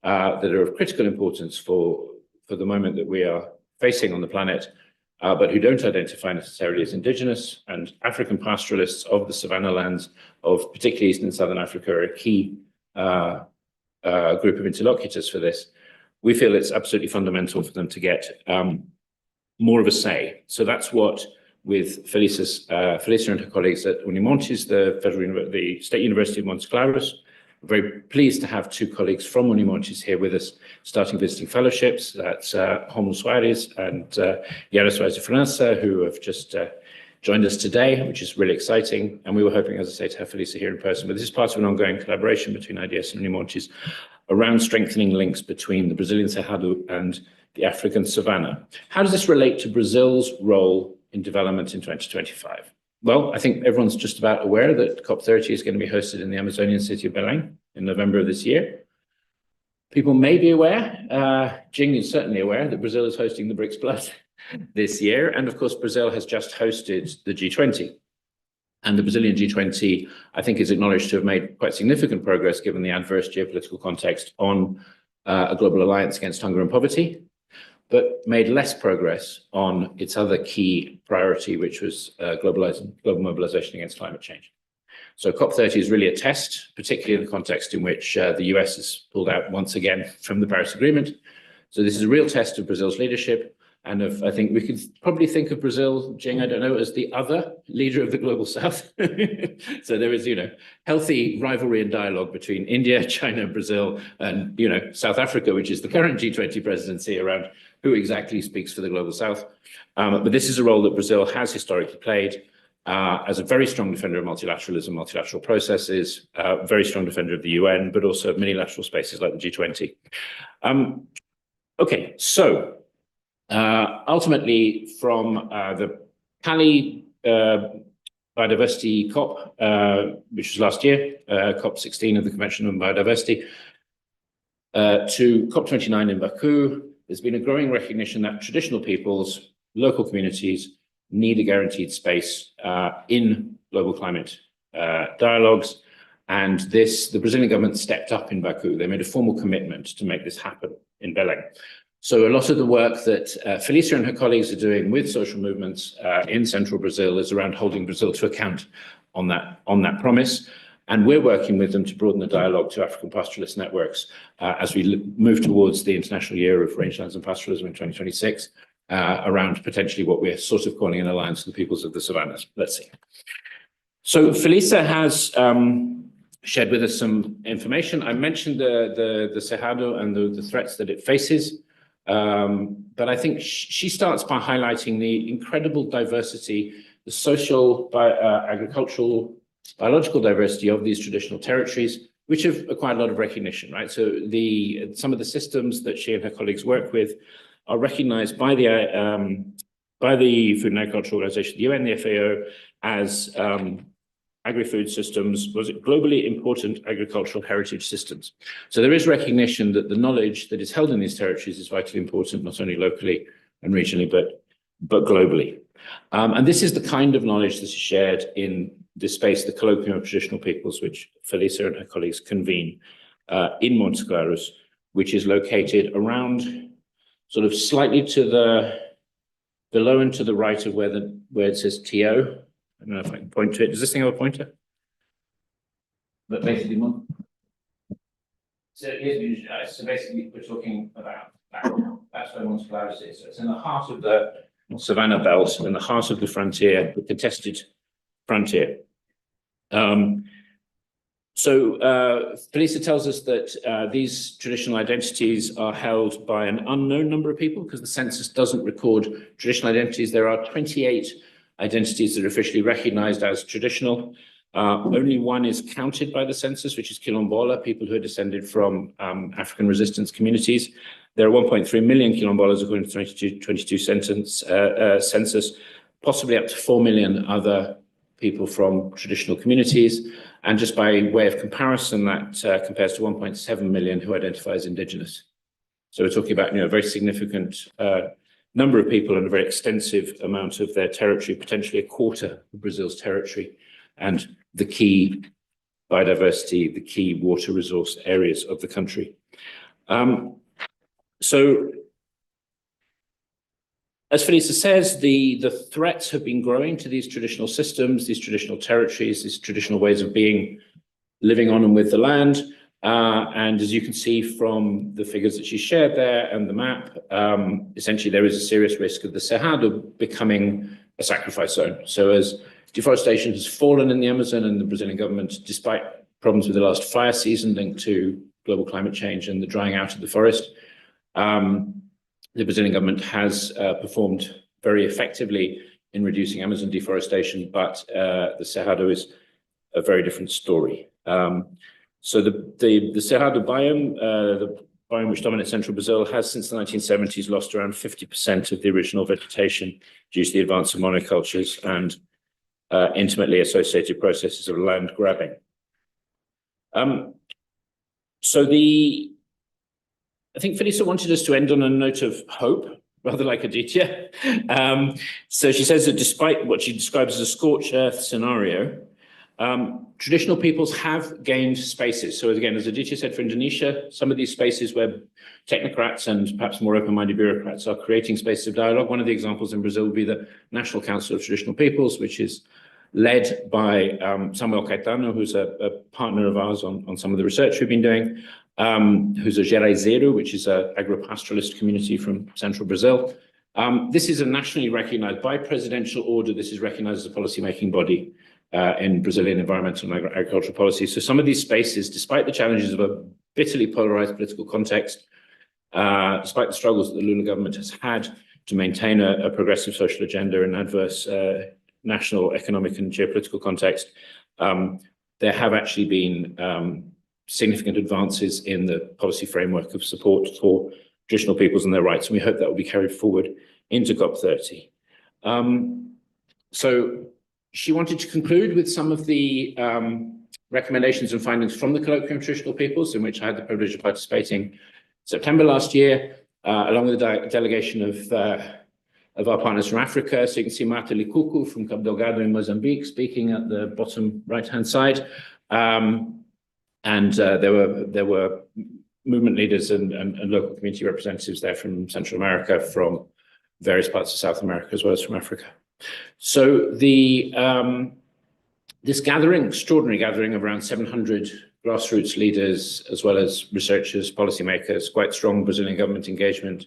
that are of critical importance for the moment that we are facing on the planet, but who don't identify necessarily as indigenous, and African pastoralists of the savanna lands of particularly Eastern and Southern Africa are a key group of interlocutors for this. We feel it's absolutely fundamental for them to get more of a say. So that's what, with Felicia and her colleagues at Unimontes, the State University of Montes Claros, we're very pleased to have two colleagues from Unimontes here with us, starting visiting fellowships. That's Romulo Soares and Yara Soares de França, who have just joined us today, which is really exciting. And we were hoping, as I say, to have Felicia here in person. But this is part of an ongoing collaboration between IDS and Unimontes around strengthening links between the Brazilian Cerrado and the African savanna. How does this relate to Brazil's role in development in 2025? Well, I think everyone's just about aware that COP30 is going to be hosted in the Amazonian city of Belém in November of this year. People may be aware, Jing is certainly aware, that Brazil is hosting the BRICS Plus this year. And of course, Brazil has just hosted the G20. And the Brazilian G20, I think, is acknowledged to have made quite significant progress given the adverse geopolitical context on a global alliance against hunger and poverty, but made less progress on its other key priority, which was global mobilization against climate change. So COP30 is really a test, particularly in the context in which the US has pulled out once again from the Paris Agreement. So this is a real test of Brazil's leadership. And I think we could probably think of Brazil, Jing, I don't know, as the other leader of the global South. So there is, healthy rivalry and dialogue between India, China, Brazil, and, South Africa, which is the current G20 presidency, around who exactly speaks for the global South. But this is a role that Brazil has historically played as a very strong defender of multilateralism, multilateral processes, very strong defender of the UN, but also of many-lateral spaces like the G20. Okay, so ultimately, from the Cali Biodiversity COP, which was last year, COP16 of the Convention on Biodiversity, to COP29 in Baku, there's been a growing recognition that traditional peoples, local communities, need a guaranteed space in global climate dialogues. And the Brazilian government stepped up in Baku. They made a formal commitment to make this happen in Belém. So a lot of the work that Felicia and her colleagues are doing with social movements in central Brazil is around holding Brazil to account on that promise. And we're working with them to broaden the dialogue to African pastoralist networks as we move towards the International Year of Rangelands and Pastoralism in 2026, around potentially what we're sort of calling an alliance of the peoples of the savannas. Let's see. So Felicia has shared with us some information. I mentioned the Cerrado and the threats that it faces. But I think she starts by highlighting the incredible diversity, the social, agricultural, biological diversity of these traditional territories, which have acquired a lot of recognition, right? So some of the systems that she and her colleagues work with are recognized by the Food and Agriculture Organization, the UN, the FAO, as agri-food systems, globally important agricultural heritage systems. So there is recognition that the knowledge that is held in these territories is vitally important, not only locally and regionally, but globally. And this is the kind of knowledge that is shared in this space, the Colloquium of Traditional Peoples, which Felicia and her colleagues convene in Montes Claros, which is located around sort of slightly to the below and to the right of where it says TO. I don't know if I can point to it. Does this thing have a pointer? But basically, so basically, we're talking about that. That's where Montes Claros is. So it's in the heart of the savanna belt, in the heart of the frontier, the contested frontier. So Felicia tells us that these traditional identities are held by an unknown number of people because the census doesn't record traditional identities. There are 28 identities that are officially recognized as traditional. Only one is counted by the census, which is Quilombola, people who are descended from African resistance communities. There are 1.3 million Quilombolas according to the 2022 census, possibly up to 4 million other people from traditional communities. And just by way of comparison, that compares to 1.7 million who identify as indigenous. So we're talking about a very significant number of people and a very extensive amount of their territory, potentially a quarter of Brazil's territory, and the key biodiversity, the key water resource areas of the country. So, as Felisa says, the threats have been growing to these traditional systems, these traditional territories, these traditional ways of living on and with the land. And as you can see from the figures that she shared there and the map, essentially there is a serious risk of the Cerrado becoming a sacrifice zone. So as deforestation has fallen in the Amazon, and the Brazilian government, despite problems with the last fire season linked to global climate change and the drying out of the forest, the Brazilian government has performed very effectively in reducing Amazon deforestation, but the Cerrado is a very different story. So the Cerrado biome, the biome which dominates central Brazil, has since the 1970s lost around 50% of the original vegetation due to the advance of monocultures and intimately associated processes of land grabbing. So I think Felisa wanted us to end on a note of hope, rather like Aditya. So she says that despite what she describes as a scorched earth scenario, traditional peoples have gained spaces. So again, as Aditya said, for Indonesia, some of these spaces where technocrats and perhaps more open-minded bureaucrats are creating spaces of dialogue. One of the examples in Brazil would be the National Council of Traditional Peoples, which is led by Samuel Caetano, who's a partner of ours on some of the research we've been doing, who's a Geraizeiro, which is an agro-pastoralist community from central Brazil. This is a nationally recognized, by presidential order, this is recognized as a policymaking body in Brazilian environmental and agricultural policy. So some of these spaces, despite the challenges of a bitterly polarized political context, despite the struggles that the Lula government has had to maintain a progressive social agenda in adverse national, economic and geopolitical context, there have actually been significant advances in the policy framework of support for traditional peoples and their rights, and we hope that will be carried forward into COP30. So she wanted to conclude with some of the recommendations and findings from the Colloquium of Traditional Peoples, in which I had the privilege of participating September last year, along with a delegation of our partners from Africa. So you can see Marta Likuku from Cabo Delgado in Mozambique speaking at the bottom right-hand side. And there were movement leaders and local community representatives there from Central America, from various parts of South America, as well as from Africa. So this gathering, extraordinary gathering of around 700 grassroots leaders, as well as researchers, policymakers, quite strong Brazilian government engagement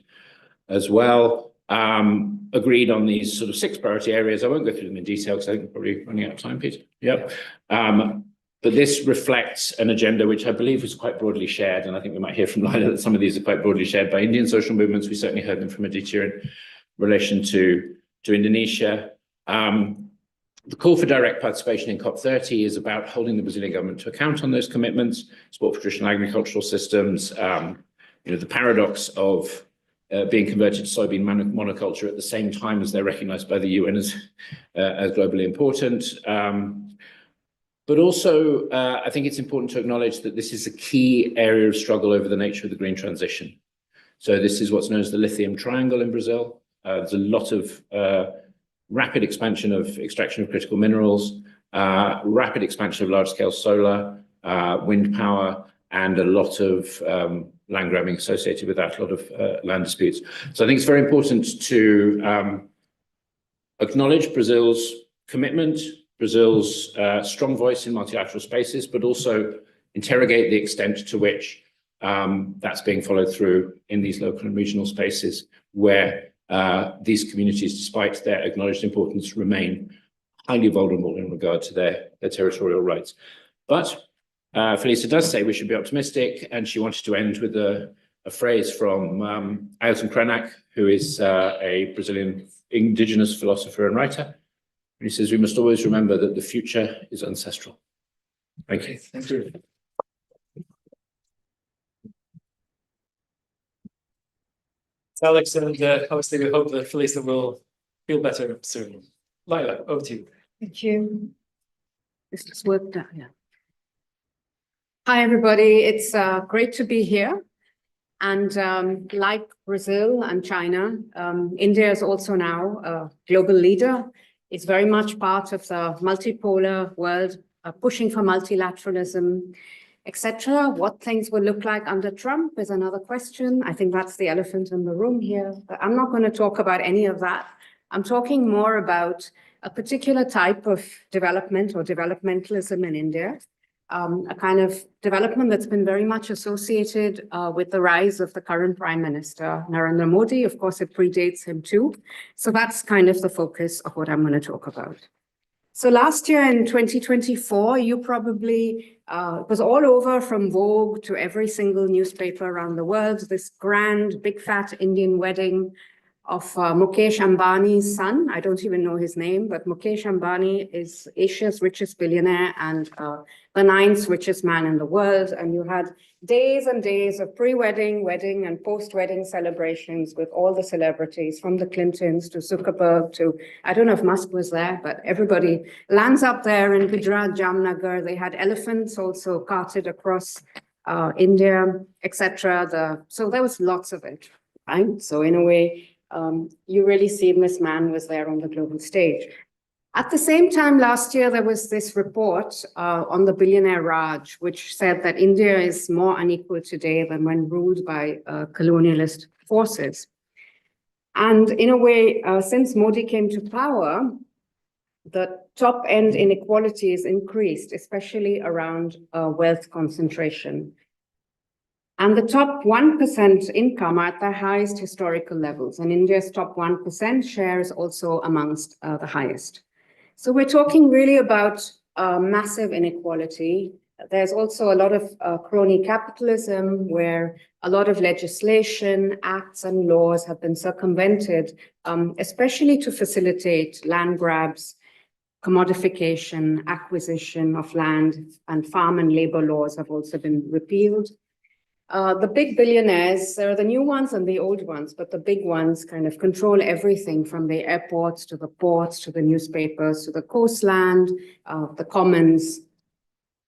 as well, agreed on these sort of 6 priority areas. I won't go through them in detail because I think we're probably running out of time, Peter. Yep. But this reflects an agenda which I believe is quite broadly shared, and I think we might hear from Lila that some of these are quite broadly shared by Indian social movements. We certainly heard them from Aditya in relation to Indonesia. The call for direct participation in COP30 is about holding the Brazilian government to account on those commitments, support for traditional agricultural systems, the paradox of being converted to soybean monoculture at the same time as they're recognized by the UN as globally important. But also, I think it's important to acknowledge that this is a key area of struggle over the nature of the green transition. So this is what's known as the lithium triangle in Brazil. There's a lot of rapid expansion of extraction of critical minerals, rapid expansion of large-scale solar, wind power, and a lot of land grabbing associated with that, a lot of land disputes. So I think it's very important to acknowledge Brazil's commitment, Brazil's strong voice in multilateral spaces, but also interrogate the extent to which that's being followed through in these local and regional spaces where these communities, despite their acknowledged importance, remain highly vulnerable in regard to their territorial rights. But Felisa does say we should be optimistic, and she wanted to end with a phrase from Ailton Krenak, who is a Brazilian indigenous philosopher and writer, He says we must always remember that the future is ancestral. Thank you. Thank you. Alex, and obviously we hope that Felisa will feel better soon. Lila, over to you. Thank you. This is worked out, yeah. Hi, everybody. It's great to be here. And like Brazil and China, India is also now a global leader. It's very much part of the multipolar world, pushing for multilateralism, etc. What things will look like under Trump is another question. I think that's the elephant in the room here. But I'm not going to talk about any of that. I'm talking more about a particular type of development or developmentalism in India, a kind of development that's been very much associated with the rise of the current Prime Minister, Narendra Modi. Of course, it predates him too. So that's kind of the focus of what I'm going to talk about. So last year in 2024, you probably, it was all over from Vogue to every single newspaper around the world, this grand, big fat Indian wedding of Mukesh Ambani's son. I don't even know his name, but Mukesh Ambani is Asia's richest billionaire and the 9th richest man in the world. And you had days and days of pre-wedding, wedding, and post-wedding celebrations with all the celebrities, from the Clintons to Zuckerberg to, I don't know if Musk was there, but everybody lands up there in Gujarat, Jamnagar. They had elephants also carted across India, etc. So there was lots of it, right? So in a way, you really see this man was there on the global stage. At the same time, last year, there was this report on the billionaire Raj, which said that India is more unequal today than when ruled by colonialist forces. And in a way, since Modi came to power, the top end inequalities increased, especially around wealth concentration. And the top 1% income are at the highest historical levels. And India's top 1% share is also amongst the highest. So we're talking really about massive inequality. There's also a lot of crony capitalism where a lot of legislation, acts and laws have been circumvented, especially to facilitate land grabs, commodification, acquisition of land, and farm and labor laws have also been repealed. The big billionaires, there are the new ones and the old ones, but the big ones kind of control everything from the airports to the ports, to the newspapers, to the coastland, the commons,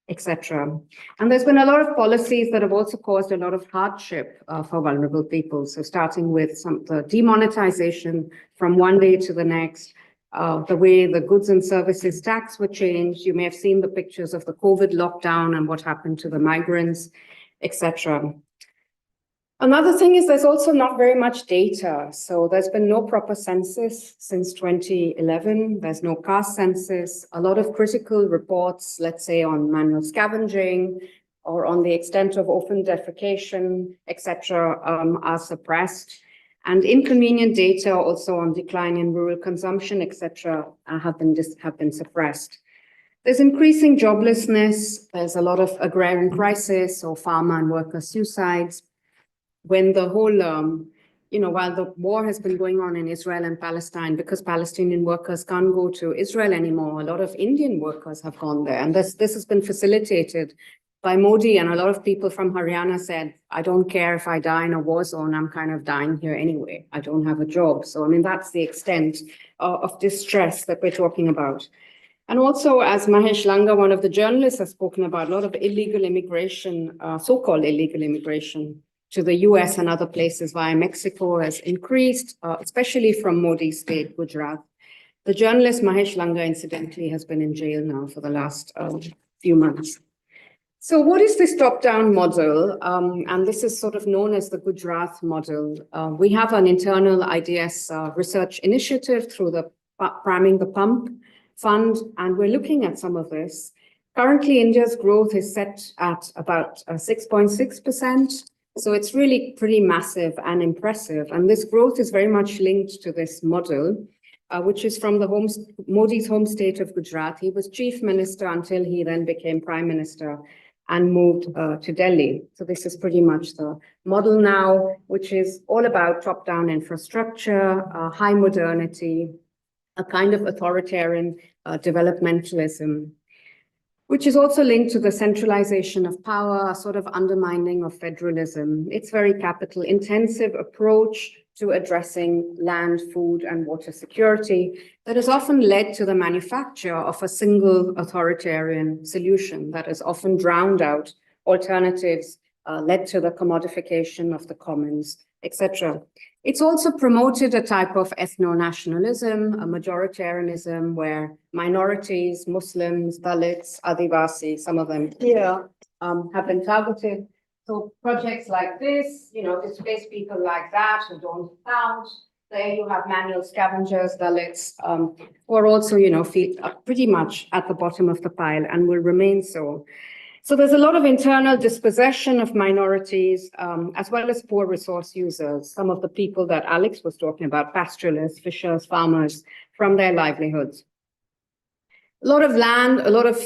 etc. And there's been a lot of policies that have also caused a lot of hardship for vulnerable people. So starting with the demonetization from one day to the next, the way the goods and services tax were changed. You may have seen the pictures of the COVID lockdown and what happened to the migrants, etc. Another thing is there's also not very much data. So there's been no proper census since 2011. There's no caste census. A lot of critical reports, let's say on manual scavenging or on the extent of open defecation, etc., are suppressed. And inconvenient data also on decline in rural consumption, etc., have been suppressed. There's increasing joblessness. There's a lot of agrarian crisis or farmer and worker suicides. When the whole, while the war has been going on in Israel and Palestine, because Palestinian workers can't go to Israel anymore, a lot of Indian workers have gone there. And this has been facilitated by Modi. And a lot of people from Haryana said, I don't care if I die in a war zone, I'm kind of dying here anyway. I don't have a job. So, I mean, that's the extent of distress that we're talking about. And also, as Mahesh Langa, one of the journalists, has spoken about, a lot of illegal immigration, so-called illegal immigration to the US and other places via Mexico has increased, especially from Modi's state, Gujarat. The journalist Mahesh Langa, incidentally, has been in jail now for the last few months. So what is this top-down model? And this is sort of known as the Gujarat model. We have an internal IDS research initiative through the Priming the Pump Fund, and we're looking at some of this. Currently, India's growth is set at about 6.6%. So it's really pretty massive and impressive. And this growth is very much linked to this model, which is from Modi's home state of Gujarat. He was chief minister until he then became prime minister and moved to Delhi. So this is pretty much the model now, which is all about top-down infrastructure, high modernity, a kind of authoritarian developmentalism, which is also linked to the centralization of power, a sort of undermining of federalism. It's very capital intensive approach to addressing land, food, and water security that has often led to the manufacture of a single authoritarian solution that has often drowned out alternatives, led to the commodification of the commons, etc. It's also promoted a type of ethno-nationalism, a majoritarianism where minorities, Muslims, Dalits, Adivasi, some of them here, have been targeted. So projects like this, displace people like that who don't count. There you have manual scavengers, Dalits, who are also, feel pretty much at the bottom of the pile and will remain so. So there's a lot of internal dispossession of minorities, as well as poor resource users, some of the people that Alex was talking about, pastoralists, fishers, farmers, from their livelihoods. A lot of land, a lot of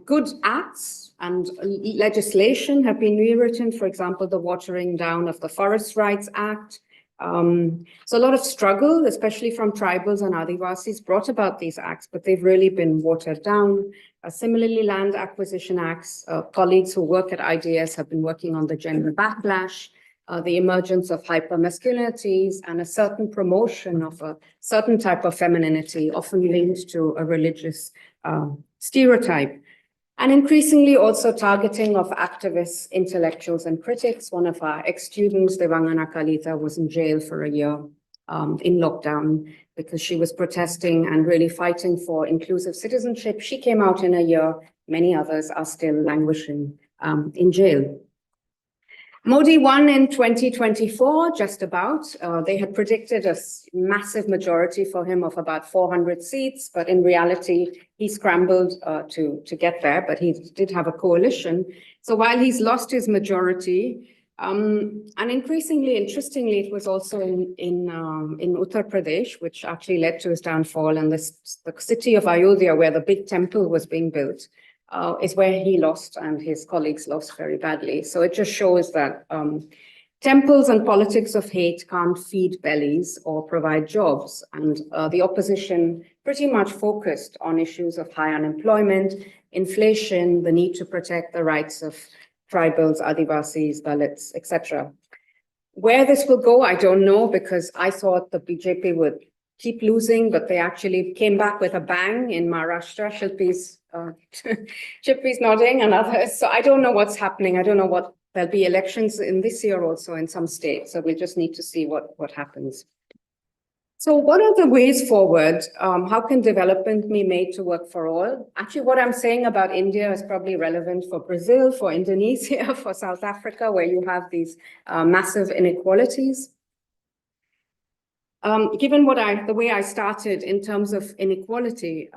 good acts and legislation have been rewritten. For example, the watering down of the Forest Rights Act. So a lot of struggle, especially from tribals and Adivasis, brought about these acts, but they've really been watered down. Similarly, land acquisition acts, colleagues who work at IDS have been working on the gender backlash, the emergence of hypermasculinities, and a certain promotion of a certain type of femininity, often linked to a religious stereotype. And increasingly also targeting of activists, intellectuals, and critics. One of our ex-students, Devangana Kalita, was in jail for a year in lockdown because she was protesting and really fighting for inclusive citizenship. She came out in a year. Many others are still languishing in jail. Modi won in 2024, just about. They had predicted a massive majority for him of about 400 seats, but in reality, he scrambled to get there, but he did have a coalition. So while he's lost his majority, and increasingly, interestingly, it was also in Uttar Pradesh, which actually led to his downfall, and the city of Ayodhya, where the big temple was being built, is where he lost and his colleagues lost very badly. So it just shows that temples and politics of hate can't feed bellies or provide jobs. And the opposition pretty much focused on issues of high unemployment, inflation, the need to protect the rights of tribals, Adivasis, Dalits, etc. Where this will go, I don't know, because I thought the BJP would keep losing, but they actually came back with a bang in Maharashtra. Shilpi's nodding and others. So I don't know what's happening. I don't know what, there'll be elections in this year also in some states. So we just need to see what happens. So what are the ways forward? How can development be made to work for all? Actually, what I'm saying about India is probably relevant for Brazil, for Indonesia, for South Africa, where you have these massive inequalities. Given the way I started in terms of inequality,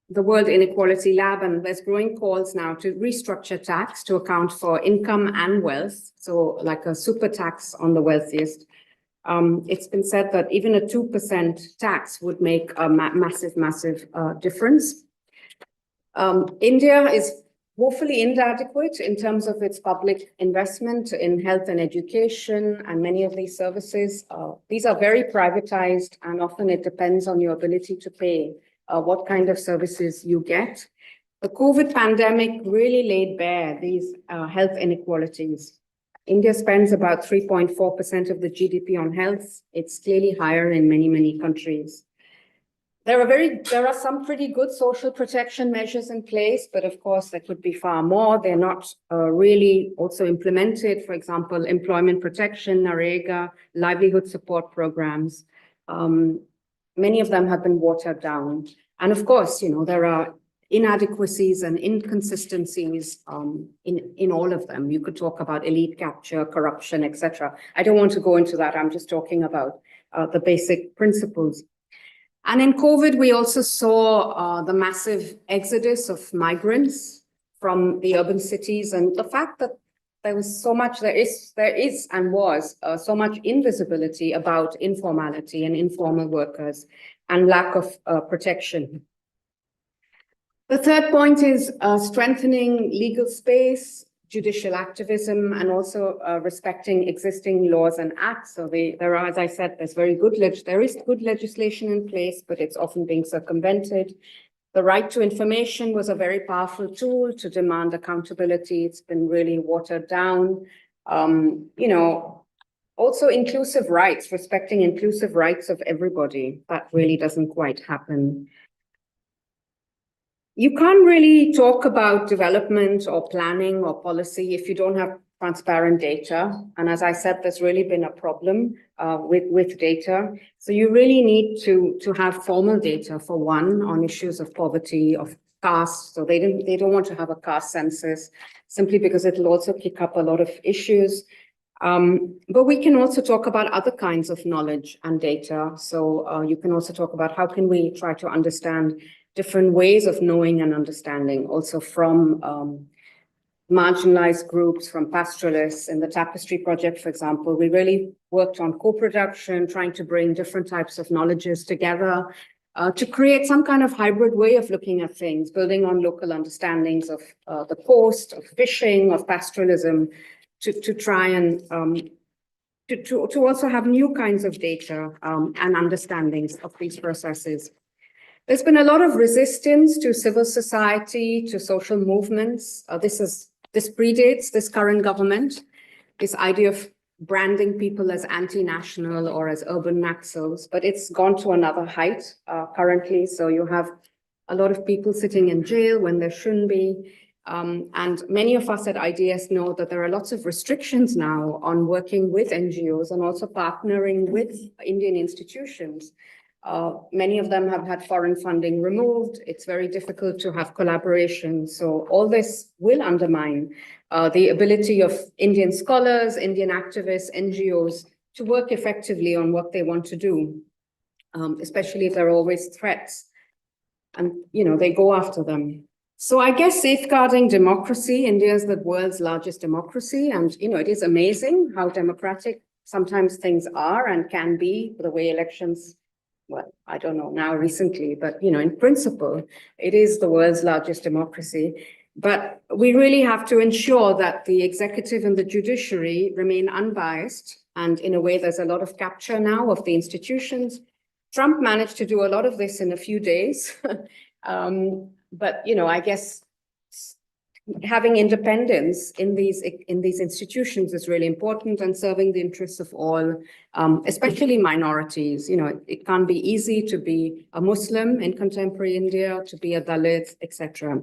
the World Inequality Lab, and there's growing calls now to restructure tax to account for income and wealth, so like a super tax on the wealthiest. It's been said that even a 2% tax would make a massive difference. India is woefully inadequate in terms of its public investment in health and education and many of these services. These are very privatized, and often it depends on your ability to pay what kind of services you get. The COVID pandemic really laid bare these health inequalities. India spends about 3.4% of the GDP on health. It's clearly higher in many countries. There are some pretty good social protection measures in place, but of course there could be far more. They're not really also implemented. For example, employment protection, NREGA, livelihood support programs. Many of them have been watered down. And of course, there are inadequacies and inconsistencies in all of them. You could talk about elite capture, corruption, etc. I don't want to go into that. I'm just talking about the basic principles. And in COVID, we also saw the massive exodus of migrants from the urban cities, and the fact that there was so much, there is and was so much invisibility about informality and informal workers and lack of protection. The third point is strengthening legal space, judicial activism and also respecting existing laws and acts. So there are, as I said, there is good legislation in place, but it's often being circumvented. The right to information was a very powerful tool to demand accountability. It's been really watered down. You know, also inclusive rights, respecting inclusive rights of everybody. That really doesn't quite happen. You can't really talk about development or planning or policy if you don't have transparent data. And as I said, there's really been a problem with data. So you really need to have formal data, for one, on issues of poverty, of caste. So they don't want to have a caste census simply because it'll also kick up a lot of issues. But we can also talk about other kinds of knowledge and data. So you can also talk about how can we try to understand different ways of knowing and understanding, also from marginalized groups, from pastoralists. In the Tapestry project, for example, we really worked on co-production, trying to bring different types of knowledges together to create some kind of hybrid way of looking at things, building on local understandings of the coast, of fishing, of pastoralism, to try and to also have new kinds of data and understandings of these processes. There's been a lot of resistance to civil society, to social movements. This predates this current government, this idea of branding people as anti-national or as urban naxals, but it's gone to another height currently. So you have a lot of people sitting in jail when there shouldn't be. And many of us at IDS know that there are lots of restrictions now on working with NGOs and also partnering with Indian institutions. Many of them have had foreign funding removed. It's very difficult to have collaboration. So all this will undermine the ability of Indian scholars, Indian activists, NGOs to work effectively on what they want to do, especially if there are always threats. And, you know, they go after them. So I guess safeguarding democracy, India is the world's largest democracy. And, you know, it is amazing how democratic sometimes things are and can be, the way elections, well, I don't know now recently, but, you know, in principle, it is the world's largest democracy. But we really have to ensure that the executive and the judiciary remain unbiased. And in a way, there's a lot of capture now of the institutions. Trump managed to do a lot of this in a few days. But, you know, I guess having independence in these institutions is really important, and serving the interests of all, especially minorities. You know, it can't be easy to be a Muslim in contemporary India, to be a Dalit, etc.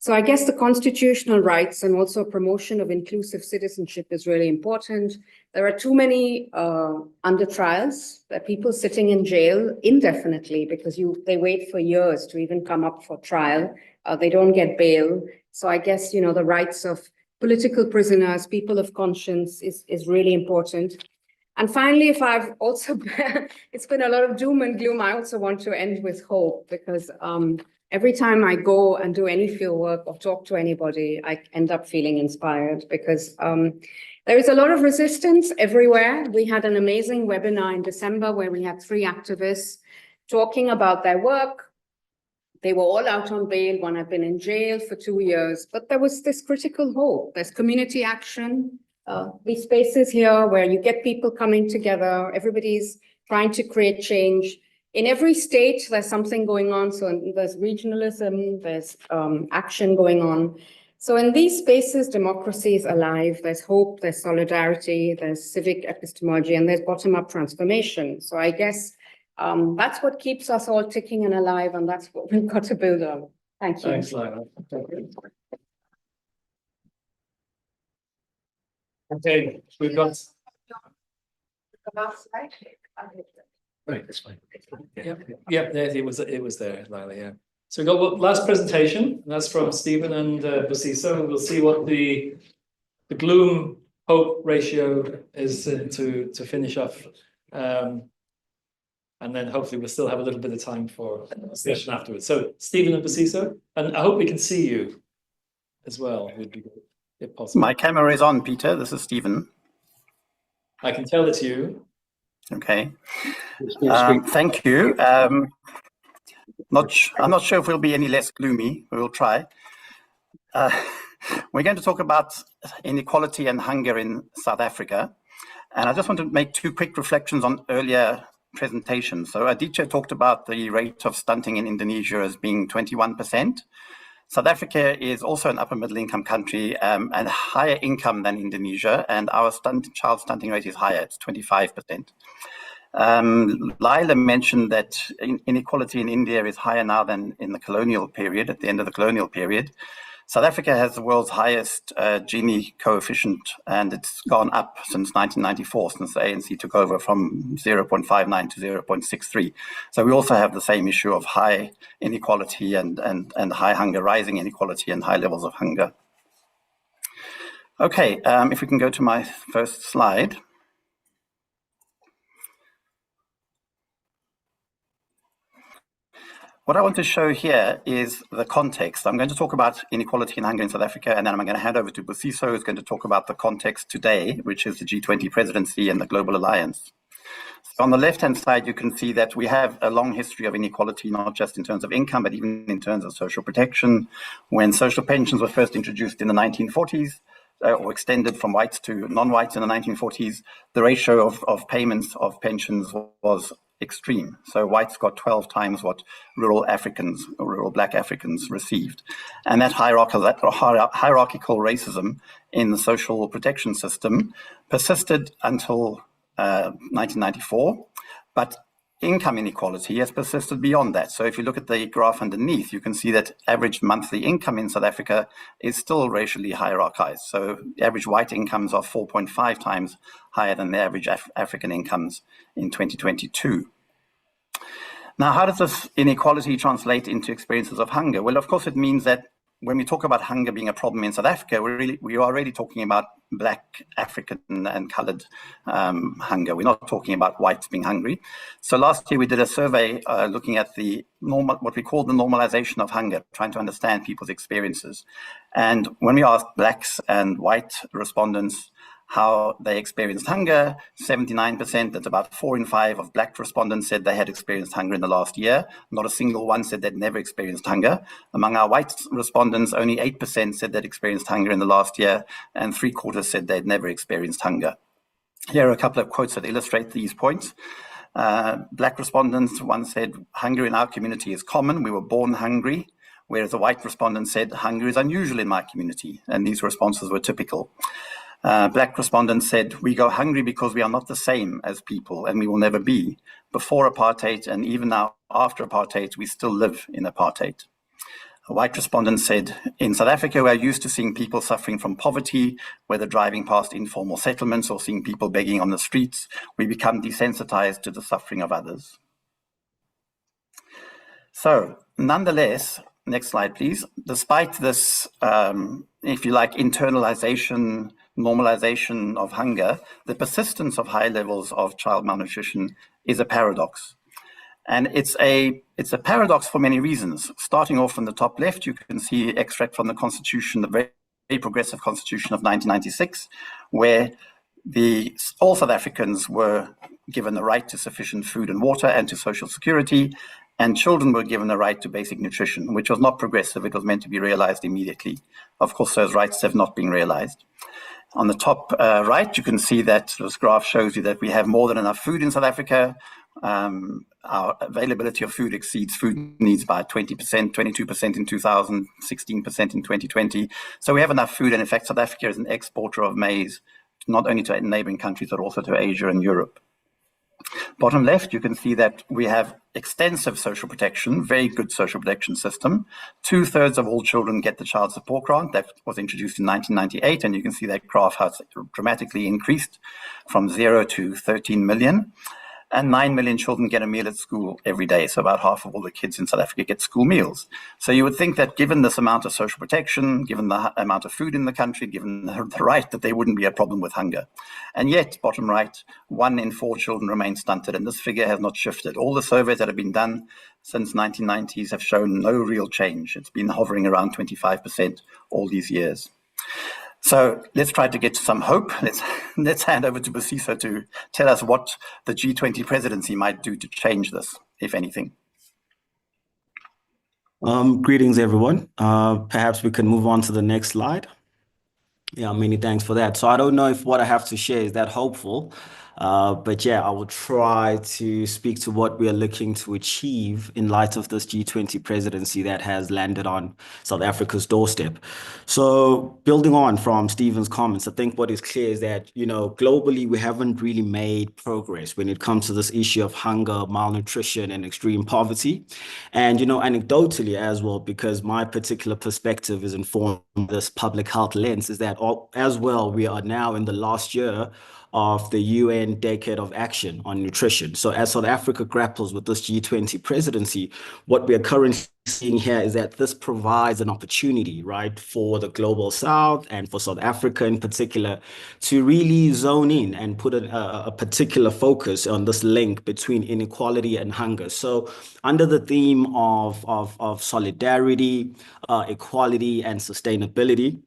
So I guess the constitutional rights and also promotion of inclusive citizenship is really important. There are too many under trials. There are people sitting in jail indefinitely because they wait for years to even come up for trial. They don't get bail. So I guess, you know, the rights of political prisoners, people of conscience is really important. And finally, if I've also, it's been a lot of doom and gloom, I also want to end with hope, because every time I go and do any field work or talk to anybody, I end up feeling inspired, because there is a lot of resistance everywhere. We had an amazing webinar in December where we had 3 activists talking about their work. They were all out on bail. One had been in jail for 2 years, but there was this critical hope. There's community action, these spaces here where you get people coming together. Everybody's trying to create change. In every state, there's something going on. So there's regionalism, there's action going on. So in these spaces, democracy is alive. There's hope, there's solidarity, there's civic epistemology, and there's bottom-up transformation. So I guess that's what keeps us all ticking and alive, and that's what we've got to build on. Thank you. Thanks, Lila. Okay, we've got. Right, that's fine. Yeah, it was there, Lila. Yeah. So we've got one last presentation, and that's from Stephen and Basiso. We'll see what the gloom hope ratio is to finish off. And then hopefully we'll still have a little bit of time for a session afterwards. So Stephen and Basiso, and I hope we can see you as well, would be good, if possible. My camera is on, Peter. This is Stephen. I can tell it's you. Okay. Thank you. I'm not sure if we'll be any less gloomy. We will try. We're going to talk about inequality and hunger in South Africa. And I just want to make two quick reflections on earlier presentations. So Aditya talked about the rate of stunting in Indonesia as being 21%. South Africa is also an upper middle income country and higher income than Indonesia, and our child stunting rate is higher, it's 25%. Lila mentioned that inequality in India is higher now than in the colonial period, at the end of the colonial period. South Africa has the world's highest Gini coefficient, and it's gone up since 1994, since the ANC took over from 0.59 to 0.63. So we also have the same issue of high inequality and high hunger, rising inequality and high levels of hunger. Okay, if we can go to my first slide. What I want to show here is the context. I'm going to talk about inequality and hunger in South Africa, and then I'm going to hand over to Busiso, who's going to talk about the context today, which is the G20 presidency and the Global Alliance. So on the left-hand side, you can see that we have a long history of inequality, not just in terms of income, but even in terms of social protection. When social pensions were first introduced in the 1940s, or extended from whites to non-whites in the 1940s, the ratio of payments of pensions was extreme. So whites got 12 times what rural Africans or rural black Africans received. And that hierarchical racism in the social protection system persisted until 1994, but income inequality has persisted beyond that. So if you look at the graph underneath, you can see that average monthly income in South Africa is still racially hierarchized. So the average white incomes are 4.5 times higher than the average African incomes in 2022. Now, how does this inequality translate into experiences of hunger? Well, of course, it means that when we talk about hunger being a problem in South Africa, we are really talking about Black, African, and coloured hunger. We're not talking about whites being hungry. So last year we did a survey looking at what we call the normalization of hunger, trying to understand people's experiences. And when we asked Blacks and white respondents how they experienced hunger, 79%, that's about 4 in 5 of Black respondents said they had experienced hunger in the last year. Not a single one said they'd never experienced hunger. Among our white respondents, only 8% said they'd experienced hunger in the last year, and 3/4 said they'd never experienced hunger. Here are a couple of quotes that illustrate these points. Black respondents, one said, hunger in our community is common, we were born hungry, whereas a white respondent said, hunger is unusual in my community, and these responses were typical. Black respondents said, we go hungry because we are not the same as people and we will never be. Before apartheid and even now after apartheid, we still live in apartheid. A white respondent said, in South Africa, we are used to seeing people suffering from poverty, whether driving past informal settlements or seeing people begging on the streets. We become desensitized to the suffering of others. So, nonetheless, next slide, please. Despite this, if you like, internalization, normalization of hunger, the persistence of high levels of child malnutrition is a paradox. And it's a paradox for many reasons. Starting off from the top left, you can see extract from the Constitution, the very progressive Constitution of 1996, where all South Africans were given the right to sufficient food and water and to social security, and children were given the right to basic nutrition, which was not progressive. It was meant to be realized immediately. Of course, those rights have not been realized. On the top right, you can see that this graph shows you that we have more than enough food in South Africa. Our availability of food exceeds food needs by 20%, 22% in 2000, 16% in 2020. So we have enough food, and in fact, South Africa is an exporter of maize, not only to neighboring countries, but also to Asia and Europe. Bottom left, you can see that we have extensive social protection, very good social protection system. 2/3 of all children get the child support grant that was introduced in 1998, and you can see that graph has dramatically increased from 0 to 13 million. And 9 million children get a meal at school every day. So about half of all the kids in South Africa get school meals. So you would think that given this amount of social protection, given the amount of food in the country, given the right, that there wouldn't be a problem with hunger. And yet, bottom right, 1 in 4 children remain stunted, and this figure has not shifted. All the surveys that have been done since 1990s have shown no real change. It's been hovering around 25% all these years. So let's try to get to some hope. Let's hand over to Busiso to tell us what the G20 presidency might do to change this, if anything. Greetings, everyone. Perhaps we can move on to the next slide. Yeah, many thanks for that. So I don't know if what I have to share is that hopeful, but yeah, I will try to speak to what we are looking to achieve in light of this G20 presidency that has landed on South Africa's doorstep. So building on from Stephen's comments, I think what is clear is that, globally, we haven't really made progress when it comes to this issue of hunger, malnutrition, and extreme poverty. And, anecdotally as well, because my particular perspective is informed by this public health lens, is that as well, we are now in the last year of the UN Decade of Action on Nutrition. So as South Africa grapples with this G20 presidency, what we are currently seeing here is that this provides an opportunity, right, for the global South and for South Africa in particular to really zone in and put a particular focus on this link between inequality and hunger. So under the theme of solidarity, equality, and sustainability,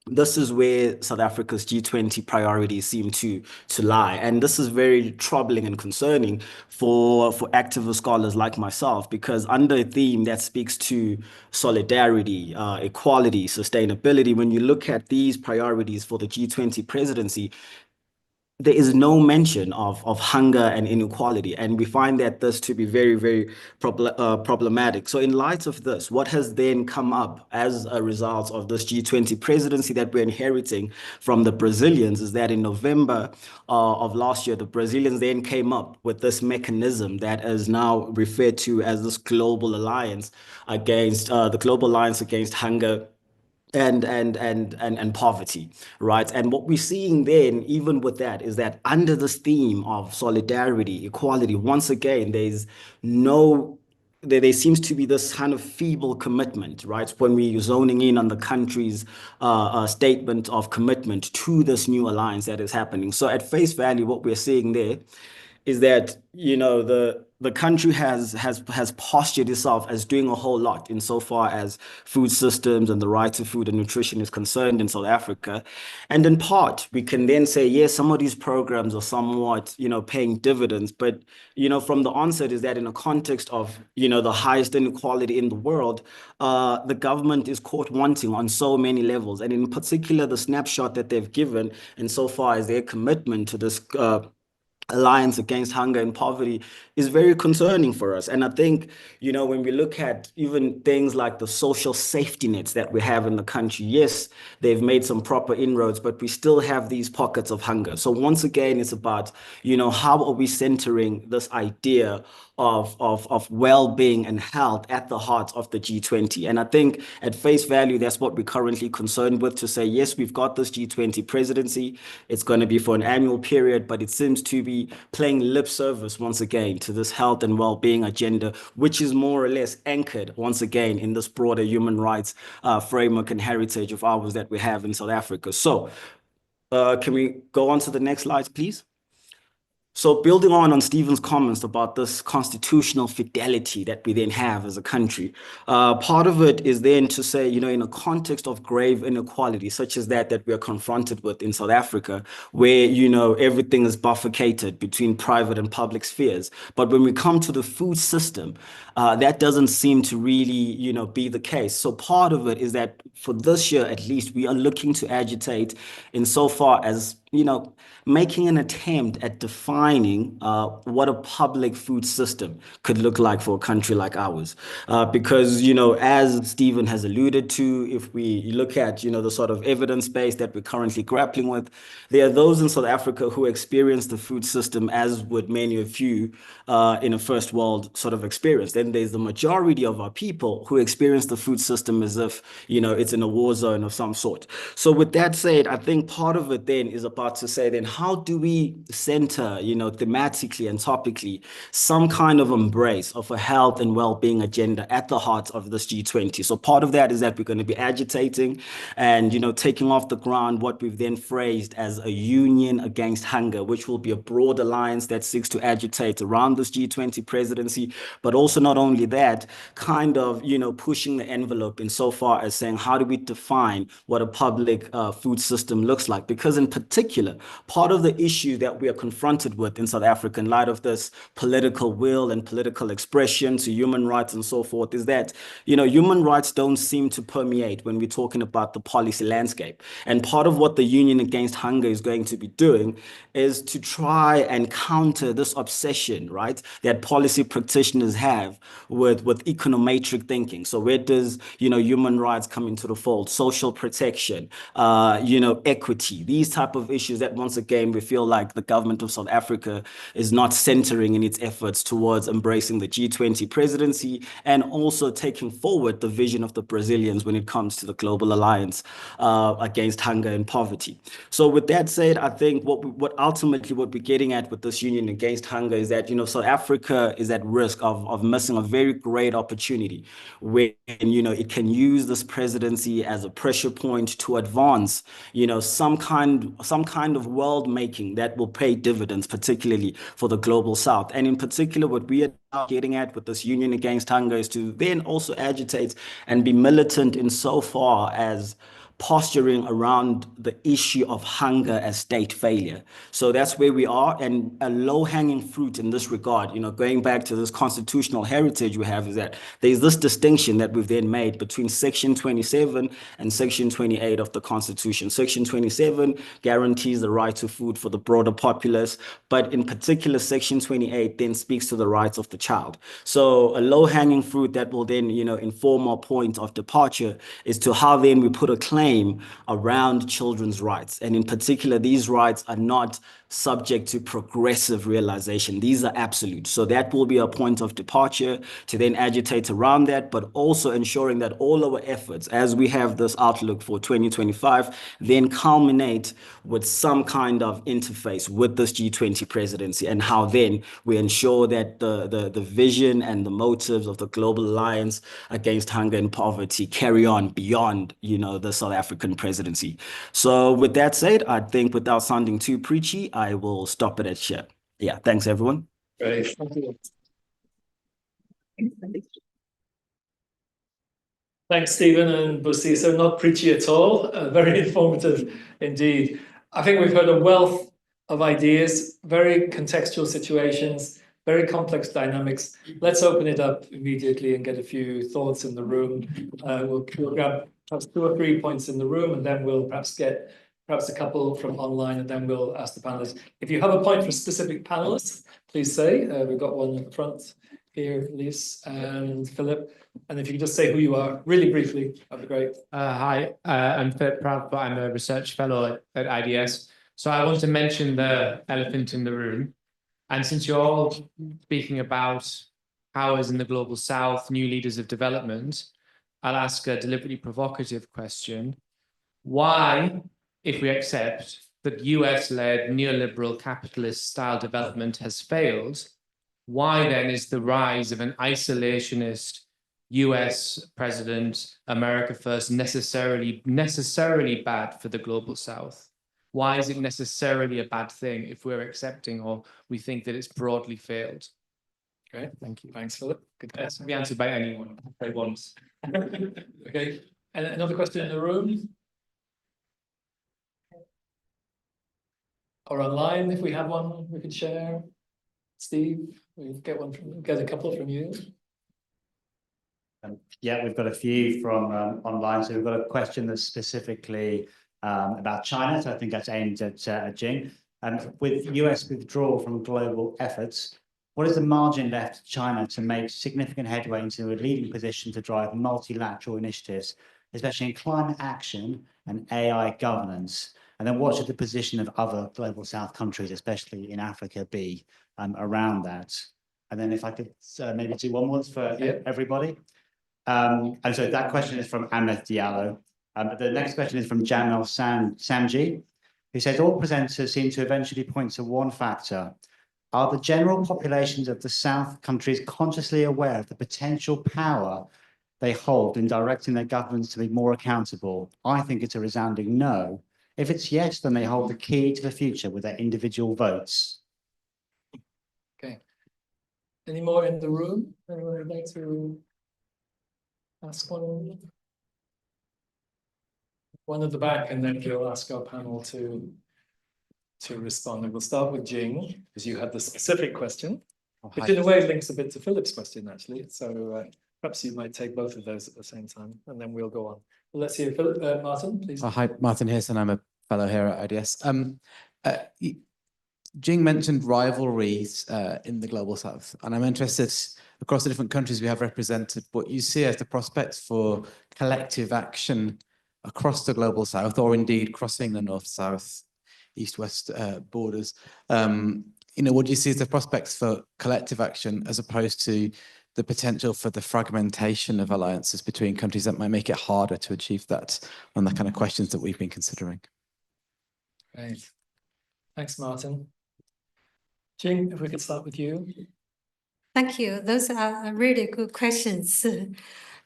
this is where South Africa's G20 priorities seem to lie. And this is very troubling and concerning for activist scholars like myself, because under a theme that speaks to solidarity, equality, sustainability, when you look at these priorities for the G20 presidency, there is no mention of hunger and inequality. And we find that this to be very, very problematic. So in light of this, what has then come up as a result of this G20 presidency that we're inheriting from the Brazilians is that in November of last year, the Brazilians then came up with this mechanism that is now referred to as this global alliance against the Global Alliance Against Hunger and poverty, right? And what we're seeing then, even with that, is that under this theme of solidarity, equality, once again, there seems to be this kind of feeble commitment, right? When we're zoning in on the country's statement of commitment to this new alliance that is happening. So at face value, what we're seeing there is that the country has postured itself as doing a whole lot insofar as food systems and the right to food and nutrition is concerned in South Africa. And in part, we can then say, yes, some of these programs are somewhat, paying dividends. But, from the onset is that in a context of, the highest inequality in the world, the government is caught wanting on so many levels. And in particular, the snapshot that they've given insofar as their commitment to this alliance against hunger and poverty is very concerning for us. And I think, when we look at even things like the social safety nets that we have in the country, yes, they've made some proper inroads, but we still have these pockets of hunger. So once again, it's about, how are we centering this idea of well-being and health at the heart of the G20. And I think at face value, that's what we're currently concerned with, to say, yes, we've got this G20 presidency. It's going to be for an annual period, but it seems to be playing lip service once again to this health and well-being agenda, which is more or less anchored once again in this broader human rights framework and heritage of ours that we have in South Africa. So can we go on to the next slide, please? So building on Stephen's comments about this constitutional fidelity that we then have as a country, part of it is then to say, in a context of grave inequality, such as that we are confronted with in South Africa, where, everything is bifurcated between private and public spheres. But when we come to the food system, that doesn't seem to really, be the case. So part of it is that for this year, at least, we are looking to agitate insofar as, making an attempt at defining what a public food system could look like for a country like ours. Because, as Stephen has alluded to, if we look at, the sort of evidence base that we're currently grappling with, there are those in South Africa who experience the food system as would many of you in a first world sort of experience. Then there's the majority of our people who experience the food system as if, it's in a war zone of some sort. So with that said, I think part of it then is about to say then how do we center, thematically and topically some kind of embrace of a health and well-being agenda at the heart of this G20. So part of that is that we're going to be agitating and, taking off the ground what we've then phrased as a union against hunger, which will be a broad alliance that seeks to agitate around this G20 presidency, but also not only that, kind of, pushing the envelope insofar as saying, how do we define what a public food system looks like? Because in particular, particular, part of the issue that we are confronted with in South Africa in light of this political will and political expression to human rights and so forth is that, human rights don't seem to permeate when we're talking about the policy landscape. And part of what the Union Against Hunger is going to be doing is to try and counter this obsession, right, that policy practitioners have with econometric thinking. So where does, human rights come into the fold? Social protection, equity, these type of issues that once again, we feel like the government of South Africa is not centering in its efforts towards embracing the G20 presidency and also taking forward the vision of the Brazilians when it comes to the global alliance against hunger and poverty. So with that said, I think what ultimately what we're getting at with this Union Against Hunger is that, South Africa is at risk of missing a very great opportunity when, it can use this presidency as a pressure point to advance, some kind of world making that will pay dividends, particularly for the global South. And in particular, what we are now getting at with this Union Against Hunger is to then also agitate and be militant in so far as posturing around the issue of hunger as state failure. So that's where we are. And a low-hanging fruit in this regard, going back to this constitutional heritage we have, is that there's this distinction that we've then made between Section 27 and Section 28 of the Constitution. Section 27 guarantees the right to food for the broader populace, but in particular, Section 28 then speaks to the rights of the child. So a low-hanging fruit that will then, inform our point of departure is to how then we put a claim around children's rights. And in particular, these rights are not subject to progressive realization. These are absolute. So that will be a point of departure to then agitate around that, but also ensuring that all our efforts, as we have this outlook for 2025, then culminate with some kind of interface with this G20 presidency, and how then we ensure that the vision and the motives of the Global Alliance Against Hunger and Poverty carry on beyond, the South African presidency. So with that said, I think without sounding too preachy, I will stop it at here. Yeah, thanks everyone. Great. Thank you. Thanks, Stephen and Bosiso. Not preachy at all. Very informative indeed. I think we've heard a wealth of ideas, very contextual situations, very complex dynamics. Let's open it up immediately and get a few thoughts in the room. We'll grab perhaps 2 or 3 points in the room, and then we'll perhaps get a couple from online, and then we'll ask the panelists. If you have a point for specific panelists, please say. We've got one at the front here, Lise and Philip. And if you could just say who you are really briefly, that'd be great. Hi, I'm Philip Proud, but I'm a research fellow at IDS. So I want to mention the elephant in the room. And since you're all speaking about powers in the global South, new leaders of development, I'll ask a deliberately provocative question. Why, if we accept that US-led neoliberal capitalist style development has failed, why then is the rise of an isolationist US president, America first, necessarily bad for the global South? Why is it necessarily a bad thing if we're accepting or we think that it's broadly failed? Okay, Thank you. thanks, Philip. Good That question. can be answered by anyone. Say once. Okay, and another question in the room? Or online, if we have one we could share. Steve, we get a couple from you. Yeah, we've got a few from online. So we've got a question that's specifically about China. So I think that's aimed at Jing. With US withdrawal from global efforts, what is the margin left to China to make significant headway into a leading position to drive multilateral initiatives, especially in climate action and AI governance? And then what should the position of other global South countries, especially in Africa, be around that? And then if I could maybe do one more for everybody. And so that question is from Ameth Diallo. The next question is from Jamil Samji, who says, all presenters seem to eventually point to one factor. Are the general populations of the South countries consciously aware of the potential power they hold in directing their governments to be more accountable? I think it's a resounding no. If it's yes, then they hold the key to the future with their individual votes. Okay. Any more in the room? Anyone would like to ask one? One at the back, and then we'll ask our panel to to respond. And we'll start with Jing, because you had the specific question, which hi. in a way links a bit to Philip's question, actually. So perhaps you might take both of those at the same time, and then we'll go on. Well, let's hear Philip. Martin, please. Hi, Martin Hirson. I'm a fellow here at IDS. Jing mentioned rivalries in the Global South, and I'm interested across the different countries we have represented, what you see as the prospects for collective action across the Global South, or indeed crossing the North-South, East-West borders. What do you see as the prospects for collective action as opposed to the potential for the fragmentation of alliances between countries that might make it harder to achieve that, on the kind of questions that we've been considering? Great. Thanks, Martin. Jing, if we could start with you. Thank you. Those are really good questions.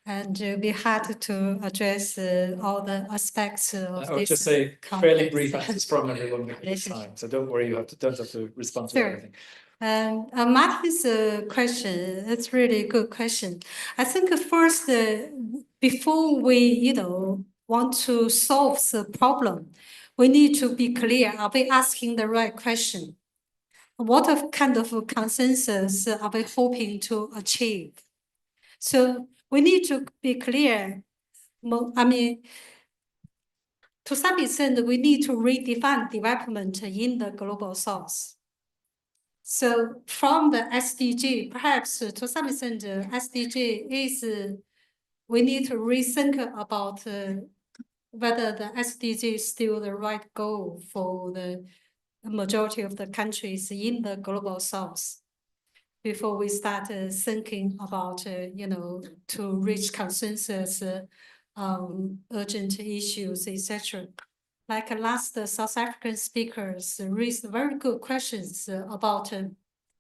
And it'll be hard to address all the aspects of I would this just say complex fairly brief answers from everyone because of time. So don't worry, you don't have to respond to Sure. everything. Martin's question, it's really a good question. I think first, before we, want to solve the problem, we need to be clear, are we asking the right question? What kind of consensus are we hoping to achieve? So we need to be clear. To some extent, we need to redefine development in the Global South. So from the SDG, perhaps to some extent, SDG is, we need to rethink about whether the SDG is still the right goal for the majority of the countries in the Global South before we start thinking about, to reach consensus on urgent issues, etc. Like last South African speakers raised very good questions about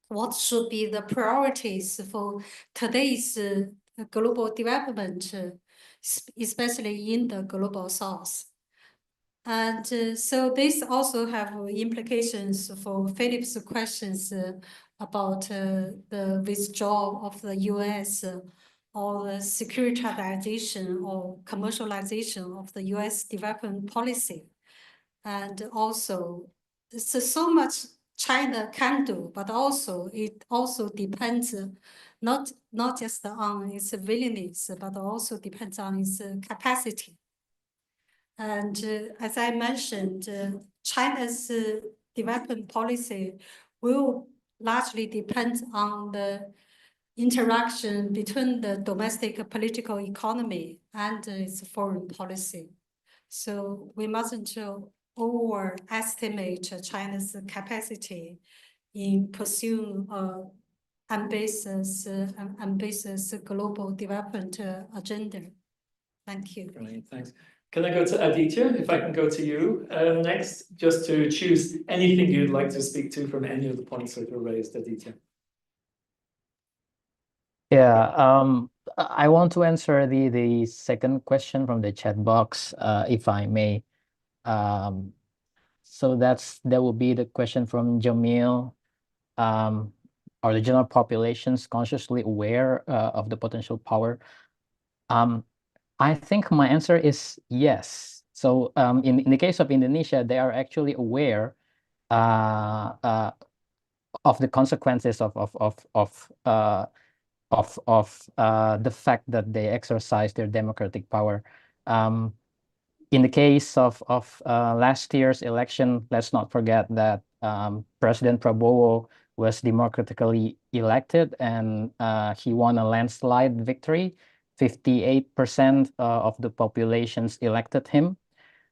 what should be the priorities for today's global development, especially in the Global South. And so this also have implications for Philip's questions about the withdrawal of the US or the securitization or commercialization of the US development policy. And also, so much China can do, but also it also depends not just on its willingness, but also depends on its capacity. And as I mentioned, China's development policy will largely depend on the interaction between the domestic political economy and its foreign policy. So we mustn't overestimate China's capacity in pursuing ambitious global development agenda. Thank you. Brilliant, thanks. Can I go to Aditya, if I can go to you next, just to choose anything you'd like to speak to from any of the points that were raised, Aditya? Yeah, I want to answer the second question from the chat box, if I may. So that will be the question from Jamil. Are the general populations consciously aware of the potential power? I think my answer is yes. So in the case of Indonesia, they are actually aware of the consequences of the fact that they exercise their democratic power. In the case of last year's election, let's not forget that President Prabowo was democratically elected and he won a landslide victory. 58% of the populations elected him.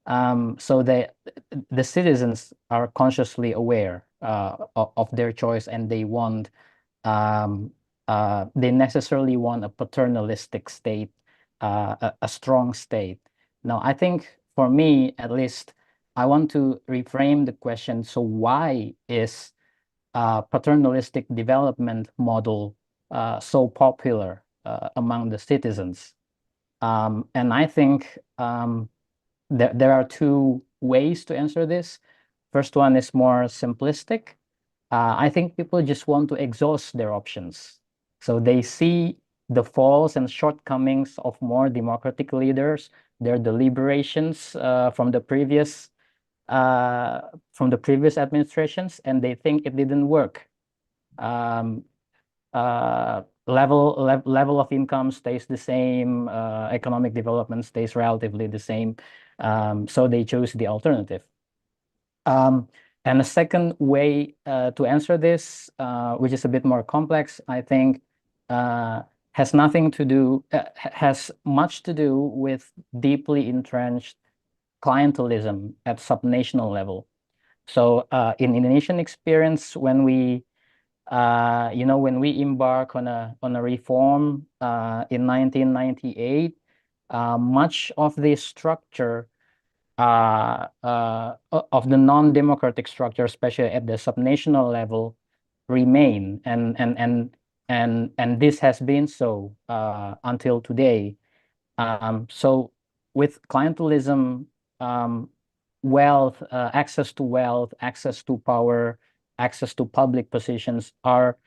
So the citizens are consciously aware of their choice, and they want they necessarily want a paternalistic state, a strong state. Now, I think for me, at least, I want to reframe the question. So why is paternalistic development model so popular among the citizens? And I think there are two ways to answer this. First one is more simplistic. I think people just want to exhaust their options. So they see the faults and shortcomings of more democratic leaders, their deliberations from the previous from the previous administrations, and they think it didn't work. Level of income stays the same, economic development stays relatively the same, so they chose the alternative. And the second way to answer this, which is a bit more complex, I think, has much to do with deeply entrenched clientelism at subnational level. So in Indonesian experience, when we when we embark on a reform in 1998, much of the structure of the non-democratic structure, especially at the subnational level, remain, and this has been so until today. So with clientelism, wealth, access to power, access to public positions are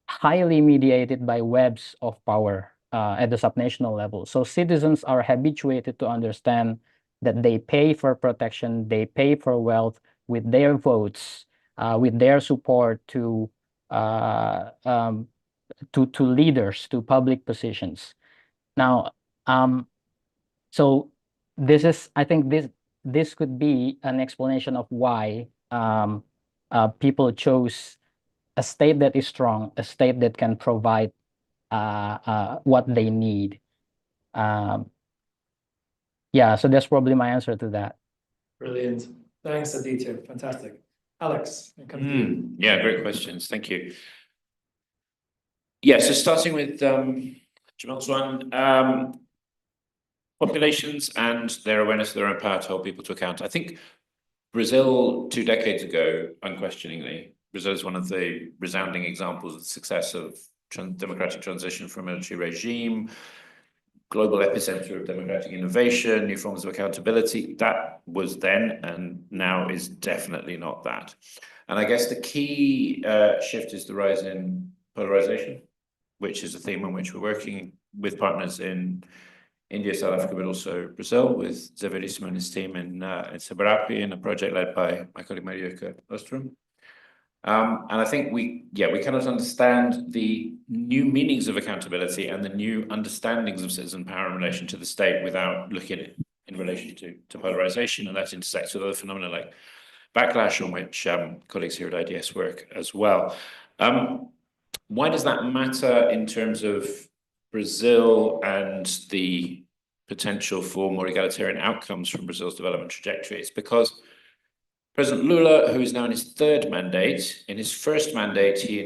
highly mediated by webs of power at the subnational level. So citizens are habituated to understand that they pay for protection, they pay for wealth with their votes, with their support to leaders, to public positions. Now, so I think this could be an explanation of why people chose a state that is strong, a state that can provide what they need. Yeah, so that's probably my answer to that. Brilliant. Thanks, Aditya. Fantastic. Alex, I'll come to you. Yeah, great questions. Thank you. Yeah, so starting with Jamal's one, populations and their awareness of their own power to hold people to account. I think Brazil 2 decades ago, unquestioningly, Brazil is one of the resounding examples of the success of democratic transition from a military regime, global epicenter of democratic innovation, new forms of accountability. That was then, and now is definitely not that. And I guess the key shift is the rise in polarization, which is a theme on which we're working with partners in India, South Africa, but also Brazil, with Zé Veríssimo and his team in Seberapi, in a project led by my colleague Marioka Ostrom. And I think we cannot understand the new meanings of accountability and the new understandings of citizen power in relation to the state without looking at it in relation to polarization, and that intersects with other phenomena like backlash, on which colleagues here at IDS work as well. Why does that matter in terms of Brazil and the potential for more egalitarian outcomes from Brazil's development trajectory? It's because President Lula, who is now in his 3rd mandate, in his first mandate, he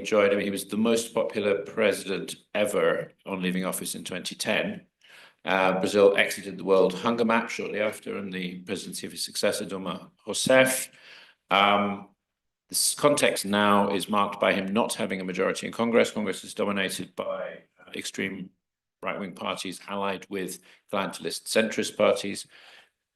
was the most popular president ever on leaving office in 2010. Brazil exited the World Hunger Map shortly after, and the presidency of his successor, Dilma Rousseff. This context now is marked by him not having a majority in Congress. Congress is dominated by extreme right-wing parties allied with clientelist centrist parties.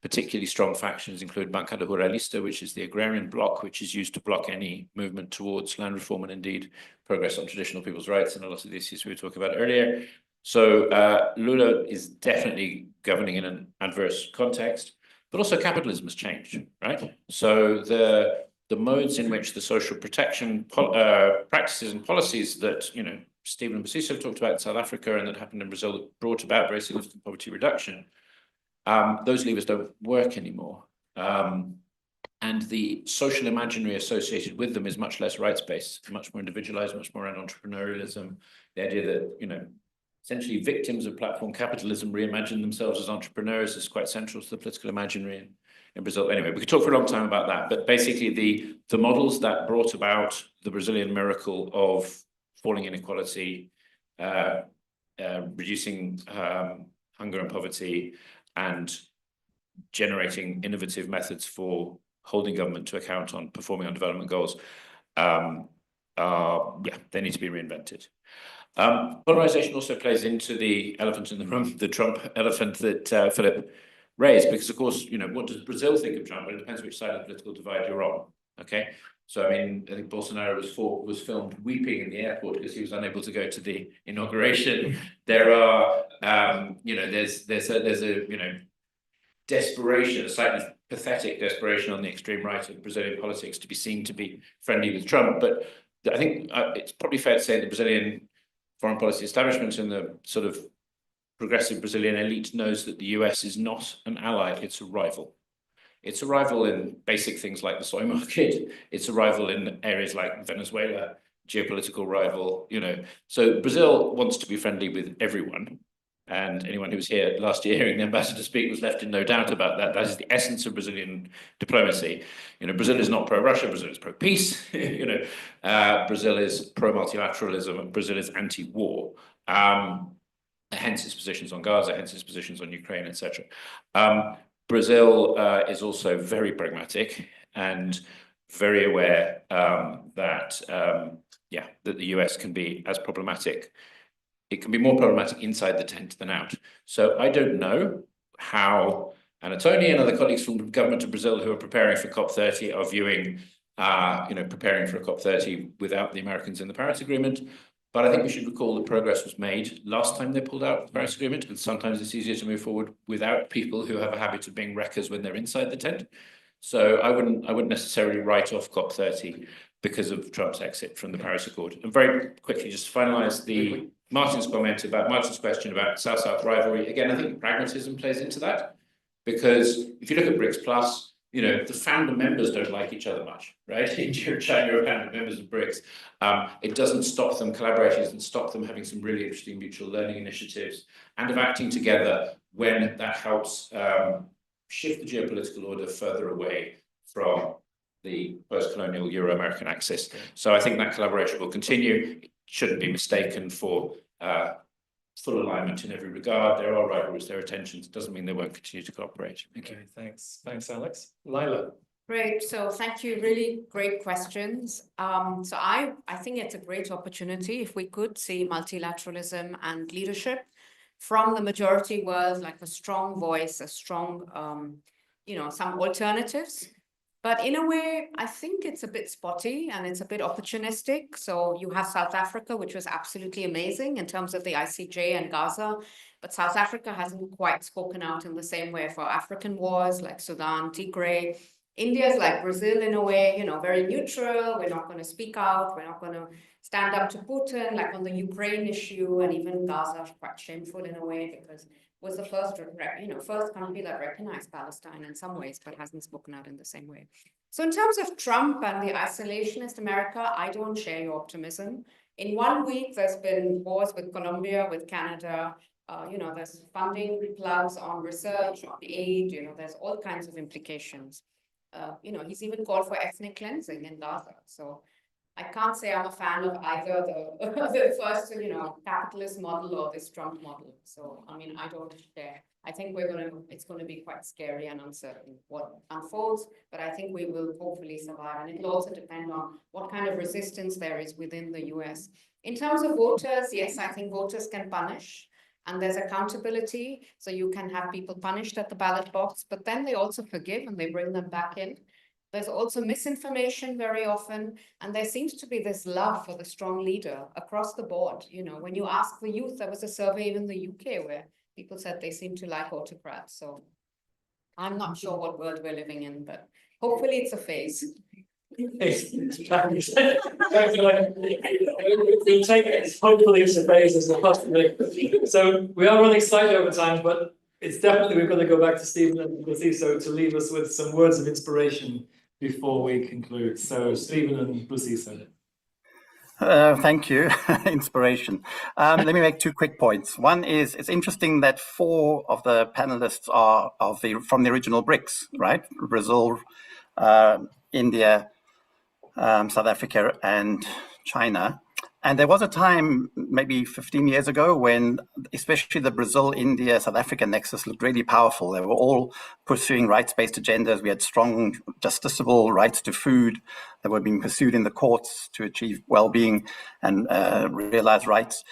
Particularly strong factions include Bancada Ruralista, which is the agrarian bloc, which is used to block any movement towards land reform and indeed progress on traditional people's rights and a lot of the issues we were talking about earlier. So Lula is definitely governing in an adverse context, but also capitalism has changed, right? So the modes in which the social protection practices and policies that, Stephen Basiso talked about in South Africa and that happened in Brazil that brought about very significant poverty reduction, those levers don't work anymore. And the social imaginary associated with them is much less rights-based, much more individualized, much more around entrepreneurialism. The idea that, essentially victims of platform capitalism reimagine themselves as entrepreneurs is quite central to the political imaginary in Brazil. Anyway, we could talk for a long time about that, but basically the models that brought about the Brazilian miracle of falling inequality, reducing hunger and poverty, and generating innovative methods for holding government to account on performing on development goals, they need to be reinvented. Polarization also plays into the elephant in the room, the Trump elephant that Philip raised, because of course, what does Brazil think of Trump? Well, it depends which side of the political divide you're on, okay? So, I think Bolsonaro was filmed weeping in the airport because he was unable to go to the inauguration. There are, there's a desperation, a slightly pathetic desperation on the extreme right of Brazilian politics to be seen to be friendly with Trump. But I think it's probably fair to say the Brazilian foreign policy establishment and the sort of progressive Brazilian elite knows that the US is not an ally, it's a rival. It's a rival in basic things like the soy market. It's a rival in areas like Venezuela, geopolitical rival, you know. So Brazil wants to be friendly with everyone. And anyone who was here last year hearing the ambassador speak was left in no doubt about that. That is the essence of Brazilian diplomacy. You know, Brazil is not pro-Russia, Brazil is pro-peace. You know, Brazil is pro-multilateralism, Brazil is anti-war. Hence its positions on Gaza, hence its positions on Ukraine, etc. Brazil is also very pragmatic and very aware that the US can be as problematic. It can be more problematic inside the tent than out. So I don't know how Anatoly and other colleagues from the government of Brazil who are preparing for COP30 are viewing, preparing for a COP30 without the Americans in the Paris Agreement. But I think we should recall that progress was made last time they pulled out the Paris Agreement, and sometimes it's easier to move forward without people who have a habit of being wreckers when they're inside the tent. So I wouldn't necessarily write off COP30 because of Trump's exit from the Paris Accord. And very quickly, just to finalize Martin's question about South-South rivalry. Again, I think pragmatism plays into that, because if you look at BRICS Plus, you know, the founder members don't like each other much, right? India and China are founder members of BRICS. It doesn't stop them collaborating, it doesn't stop them having some really interesting mutual learning initiatives and of acting together when that helps shift the geopolitical order further away from the post-colonial Euro-American axis. So I think that collaboration will continue. It shouldn't be mistaken for full alignment in every regard. There are rivalries, there are tensions. It doesn't mean they won't continue to cooperate. Okay, thanks. Thanks, Alex. Lila. Great. So thank you. Really great questions. So I think it's a great opportunity if we could see multilateralism and leadership from the majority world, like a strong voice, a strong, some alternatives. But in a way, I think it's a bit spotty and it's a bit opportunistic. So you have South Africa, which was absolutely amazing in terms of the ICJ and Gaza. But South Africa hasn't quite spoken out in the same way for African wars like Sudan, Tigray. India's like Brazil in a way, very neutral. We're not going to speak out. We're not going to stand up to Putin, like on the Ukraine issue, and even Gaza is quite shameful in a way because it was the first country that recognized Palestine in some ways, but hasn't spoken out in the same way. So in terms of Trump and the isolationist America, I don't share your optimism. In 1 week, there's been wars with Colombia, with Canada. There's funding plugs on research, on aid. There's all kinds of implications. He's even called for ethnic cleansing in Gaza. So I can't say I'm a fan of either the first, capitalist model or this Trump model. So, I don't share. I think it's going to be quite scary and uncertain what unfolds, but I think we will hopefully survive. And it'll also depend on what kind of resistance there is within the US. In terms of voters, yes, I think voters can punish. And there's accountability, so you can have people punished at the ballot box, but then they also forgive and they bring them back in. There's also misinformation very often, and there seems to be this love for the strong leader across the board. When you ask the youth, there was a survey in the UK where people said they seem to like autocrats. So I'm not sure what world we're living in, but hopefully it's a phase. We'll take it. Hopefully it's a phase as a possibility. So we are running slightly over time, but it's definitely we've got to go back to Stephen and Busiso to leave us with some words of inspiration before we conclude. So Stephen and Busiso. Thank you. Inspiration. Let me make 2 quick points. One is it's interesting that 4 of the panelists are from the original BRICS, right? Brazil, India, South Africa and China. And there was a time, maybe 15 years ago, when especially the Brazil, India, South Africa nexus looked really powerful. They were all pursuing rights-based agendas. We had strong justiciable rights to food that were being pursued in the courts to achieve well-being and realize rights.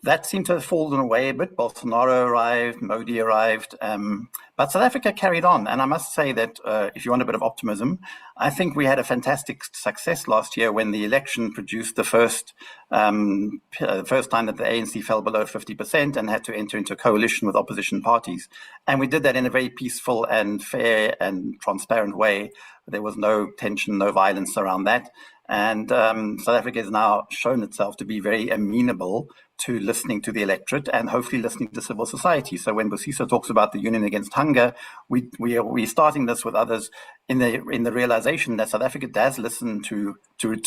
That seemed to have fallen away a bit. Bolsonaro arrived, Modi arrived, but South Africa carried on. And I must say that if you want a bit of optimism, I think we had a fantastic success last year when the election produced the first time that the ANC fell below 50% and had to enter into a coalition with opposition parties. And we did that in a very peaceful and fair and transparent way. There was no tension, no violence around that. And South Africa has now shown itself to be very amenable to listening to the electorate and hopefully listening to civil society. So when Busiso talks about the Union Against Hunger, we're starting this with others in the realization that South Africa does listen to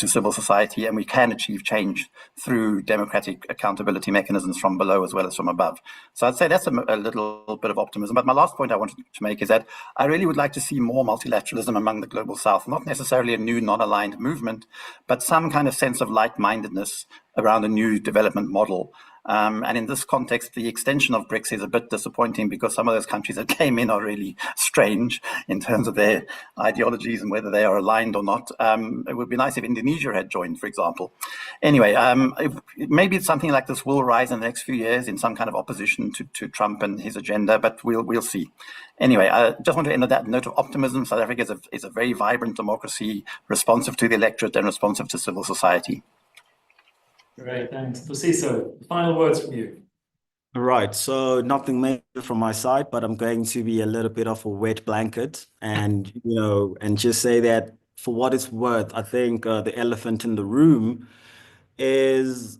civil society, and we can achieve change through democratic accountability mechanisms from below as well as from above. So I'd say that's a little bit of optimism. But my last point I wanted to make is that I really would like to see more multilateralism among the global South, not necessarily a new non-aligned movement, but some kind of sense of like-mindedness around a new development model. And in this context, the extension of BRICS is a bit disappointing because some of those countries that came in are really strange in terms of their ideologies and whether they are aligned or not. It would be nice if Indonesia had joined, for example. Anyway, maybe something like this will rise in the next few years in some kind of opposition to Trump and his agenda, but we'll see. Anyway, I just want to end on that note of optimism. South Africa is a very vibrant democracy, responsive to the electorate and responsive to civil society. Great, thanks. Busiso, final words from you. Right, so nothing major from my side, but I'm going to be a little bit of a wet blanket and, and just say that for what it's worth, I think the elephant in the room is,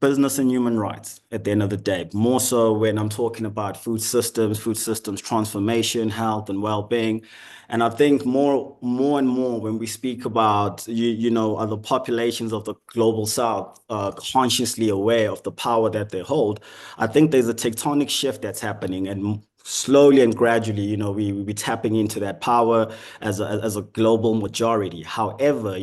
business and human rights at the end of the day, more so when I'm talking about food systems transformation, health and well-being. And I think more and more when we speak about, other populations of the global South consciously aware of the power that they hold, I think there's a tectonic shift that's happening, and slowly and gradually, we're tapping into that power as a global majority. However,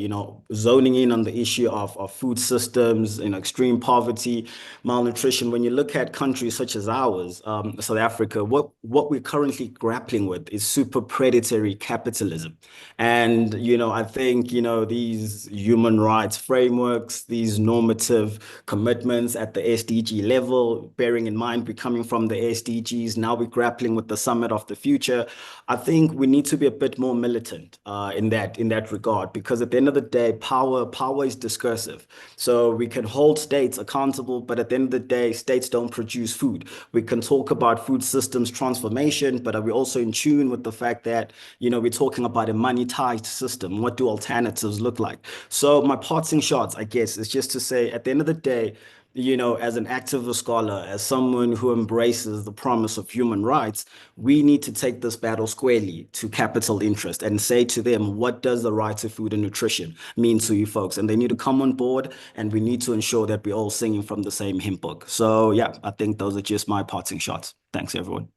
zoning in on the issue of food systems, extreme poverty, malnutrition, when you look at countries such as ours, South Africa, what we're currently grappling with is super predatory capitalism. And, I think, these human rights frameworks, these normative commitments at the SDG level, bearing in mind we're coming from the SDGs, now we're grappling with the summit of the future. I think we need to be a bit more militant in that regard, because at the end of the day, power is discursive. So we can hold states accountable, but at the end of the day, states don't produce food. We can talk about food systems transformation, but are we also in tune with the fact that, we're talking about a monetized system? What do alternatives look like? So my parting shots, I guess, is just to say, at the end of the day, as an activist scholar, as someone who embraces the promise of human rights, we need to take this battle squarely to capital interest and say to them, what does the right to food and nutrition mean to you folks? And they need to come on board, and we need to ensure that we're all singing from the same hymn book. So yeah, I think those are just my parting shots. Thanks, everyone.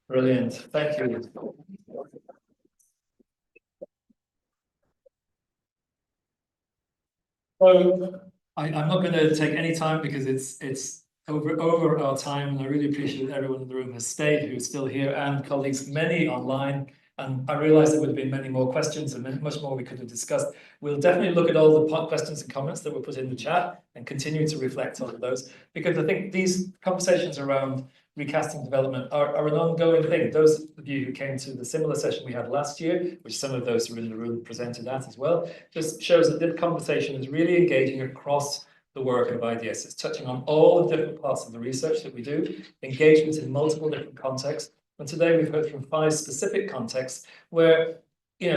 Brilliant. Thank you. So I'm not going to take any time because it's over our time, and I really appreciate that everyone in the room has stayed, who's still here, and colleagues, many online. And I realize there would have been many more questions and much more we could have discussed. We'll definitely look at all the questions and comments that were put in the chat and continue to reflect on those, because I think these conversations around recasting development are an ongoing thing. Those of you who came to the similar session we had last year, which some of those who are in the room presented at as well, just shows that this conversation is really engaging across the work of IDS. It's touching on all the different parts of the research that we do, engagement in multiple different contexts. And today we've heard from 5 specific contexts where,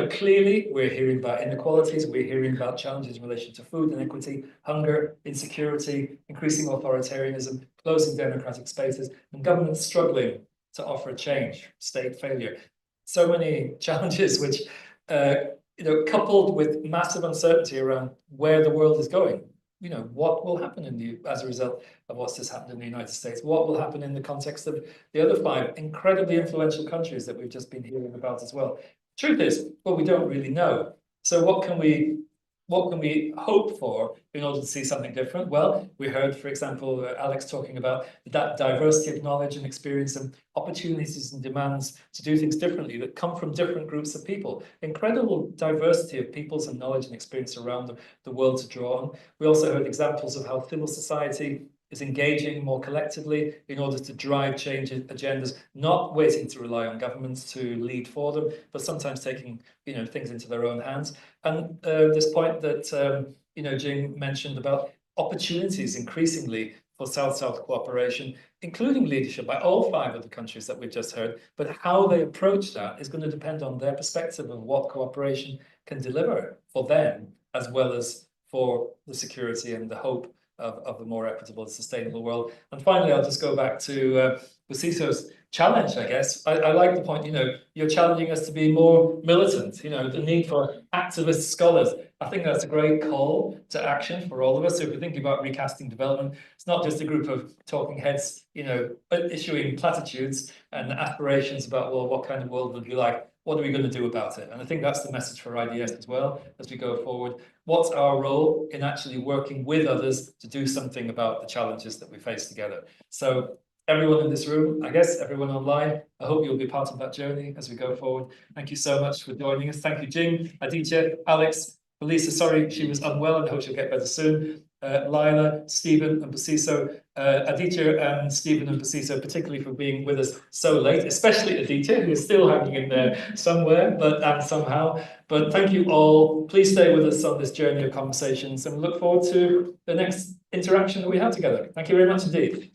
clearly we're hearing about inequalities, we're hearing about challenges in relation to food inequity, hunger, insecurity, increasing authoritarianism, closing democratic spaces, and governments struggling to offer change, state failure. So many challenges which, coupled with massive uncertainty around where the world is going. What will happen as a result of what's just happened in the United States? What will happen in the context of the other 5 incredibly influential countries that we've just been hearing about as well? Truth is, well, we don't really know. So what can we hope for in order to see something different? Well, we heard, for example, Alex talking about that diversity of knowledge and experience and opportunities and demands to do things differently that come from different groups of people. Incredible diversity of peoples and knowledge and experience around the world to draw on. We also heard examples of how civil society is engaging more collectively in order to drive change agendas, not waiting to rely on governments to lead for them, but sometimes taking things into their own hands. And this point that Jing mentioned about opportunities increasingly for South-South cooperation, including leadership by all 5 of the countries that we've just heard, but how they approach that is going to depend on their perspective of what cooperation can deliver for them, as well as for the security and the hope of a more equitable and sustainable world. And finally, I'll just go back to Busiso's challenge, I guess. I like the point, you're challenging us to be more militant, the need for activist scholars. I think that's a great call to action for all of us. So if we're thinking about recasting development, it's not just a group of talking heads, issuing platitudes and aspirations about, well, what kind of world would you like? What are we going to do about it? And I think that's the message for IDS as well as we go forward. What's our role in actually working with others to do something about the challenges that we face together? So everyone in this room, I guess everyone online, I hope you'll be part of that journey as we go forward. Thank you so much for joining us. Thank you, Jing, Aditya, Alex, Elisa, sorry she was unwell, and I hope she'll get better soon. Lila, Stephen and Busiso, Aditya and Stephen and Busiso, particularly for being with us so late, especially Aditya, who is still hanging in there somewhere, but somehow. But thank you all. Please stay with us on this journey of conversations, and we look forward to the next interaction that we have together. Thank you very much indeed.